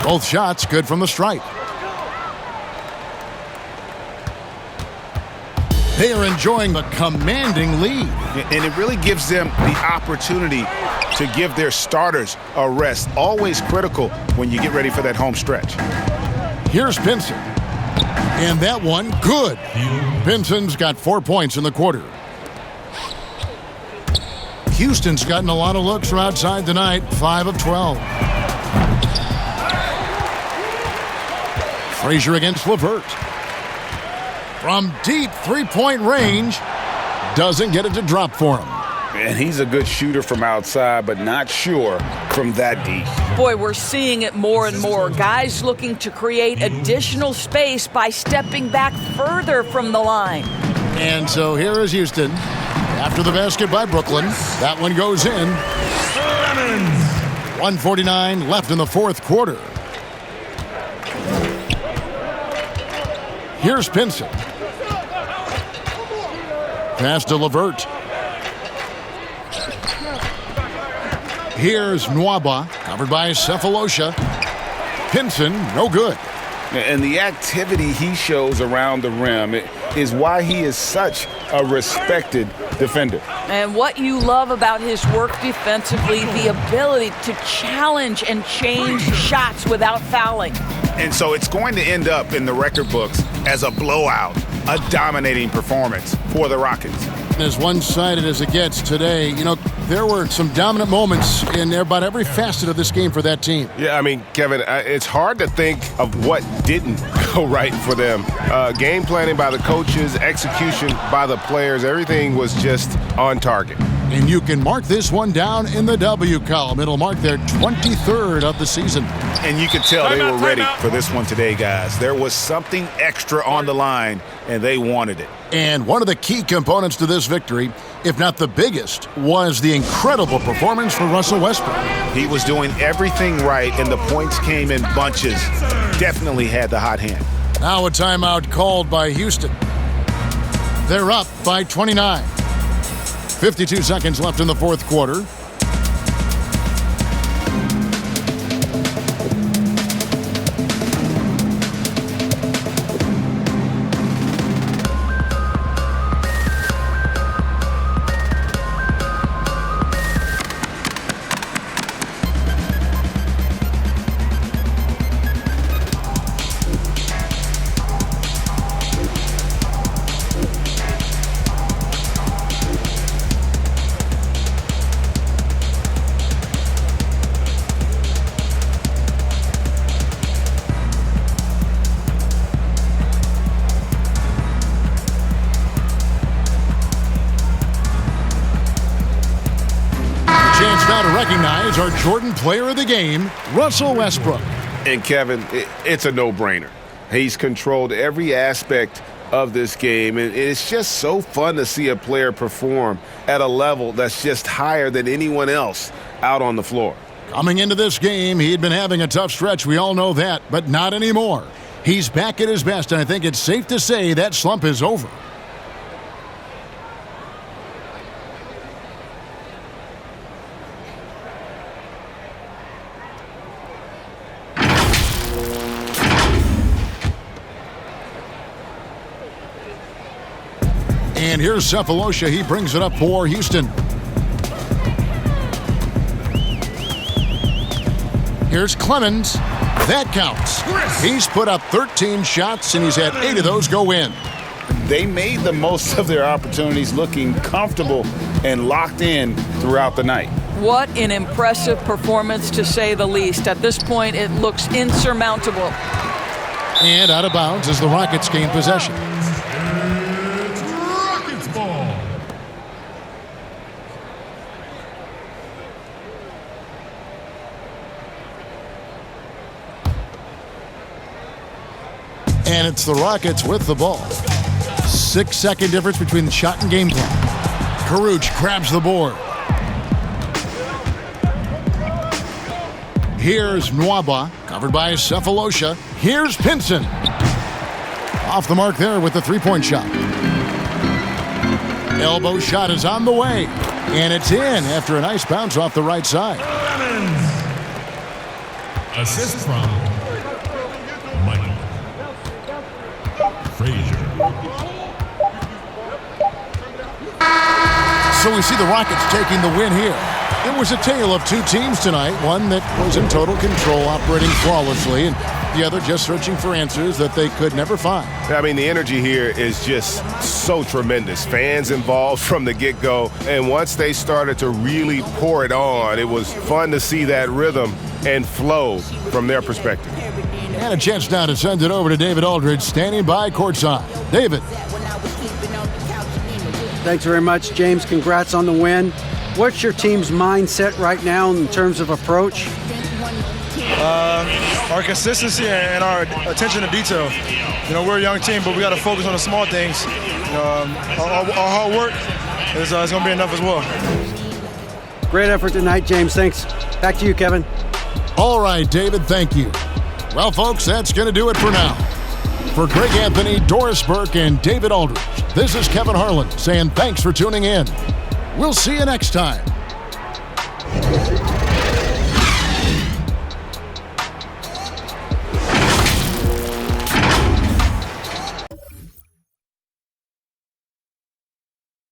S5: Both shots good from the stripe. They are enjoying the commanding lead.
S8: And it really gives them the opportunity to give their starters a rest. Always critical when you get ready for that home stretch.
S5: Here's Pinson. And that one, good. Pinson's got 4 points in the quarter. Houston's gotten a lot of looks from outside tonight, 5 of 12. Frazier against LeVert. From deep three-point range, doesn't get it to drop for him.
S8: And he's a good shooter from outside, but not sure from that deep.
S9: Boy, we're seeing it more and more. Guys looking to create additional space by stepping back further from the line.
S5: And so here is Houston. After the basket by Brooklyn, that one goes in. 1:49 left in the fourth quarter. Here's Pinson. Pass to LeVert. Here's Nwaba, covered by Cephalosha. Pinson, no good.
S8: And the activity he shows around the rim is why he is such a respected defender.
S9: And what you love about his work defensively, the ability to challenge and change shots without fouling.
S8: And so it's going to end up in the record books as a blowout, a dominating performance for the Rockets.
S5: As one-sided as it gets today, there were some dominant moments in about every facet of this game for that team.
S10: Yeah, I mean, Kevin, it's hard to think of what didn't go right for them. Game planning by the coaches, execution by the players, everything was just on target.
S5: And you can mark this one down in the W column. It'll mark their 23rd of the season.
S8: And you could tell they were ready for this one today, guys. There was something extra on the line, and they wanted it.
S5: And one of the key components to this victory, if not the biggest, was the incredible performance for Russell Westbrook.
S8: He was doing everything right, and the points came in bunches. Definitely had the hot hand.
S5: Now a timeout called by Houston. They're up by 29. 52 seconds left in the fourth quarter. Now to recognize our Jordan Player of the Game, Russell Westbrook.
S10: And Kevin, it's a no-brainer. He's controlled every aspect of this game, and it's just so fun to see a player perform at a level that's just higher than anyone else out on the floor.
S5: Coming into this game, he'd been having a tough stretch. We all know that, but not anymore. He's back at his best, and I think it's safe to say that slump is over. And here's Cephalosha. He brings it up for Houston. Here's Clemens. That counts. He's put up 13 shots, and he's had 8 of those go in.
S8: They made the most of their opportunities, looking comfortable and locked in throughout the night.
S9: What an impressive performance, to say the least. At this point, it looks insurmountable.
S5: And out of bounds as the Rockets gain possession. And it's the Rockets with the ball. 6-second difference between the shot and game clock. Karuch grabs the board. Here's Nwaba, covered by Cephalosha. Here's Pinson. Off the mark there with the three-point shot. Elbow shot is on the way. And it's in after a nice bounce off the right side.
S17: Assist from Michael Frazier.
S5: So we see the Rockets taking the win here. It was a tale of two teams tonight, one that was in total control, operating flawlessly, and the other, just searching for answers that they could never find.
S8: I mean, the energy here is just so tremendous. Fans involved from the get-go, and once they started to really pour it on, it was fun to see that rhythm and flow from their perspective.
S5: And a chance now to send it over to David Aldridge, standing by courtside. David.
S7: Thanks very much, James. Congrats on the win. What's your team's mindset right now in terms of approach?
S18: Our consistency and our attention to detail. You know, we're a young team, but we got to focus on the small things. You know, our hard work is going to be enough as well.
S7: Great effort tonight, James. Thanks. Back to you, Kevin.
S5: All right, David, thank you. Well, folks, that's going to do it for now. For Greg Anthony, Doris Burke, and David Aldridge, this is Kevin Harlan saying thanks for tuning in. We'll see you next time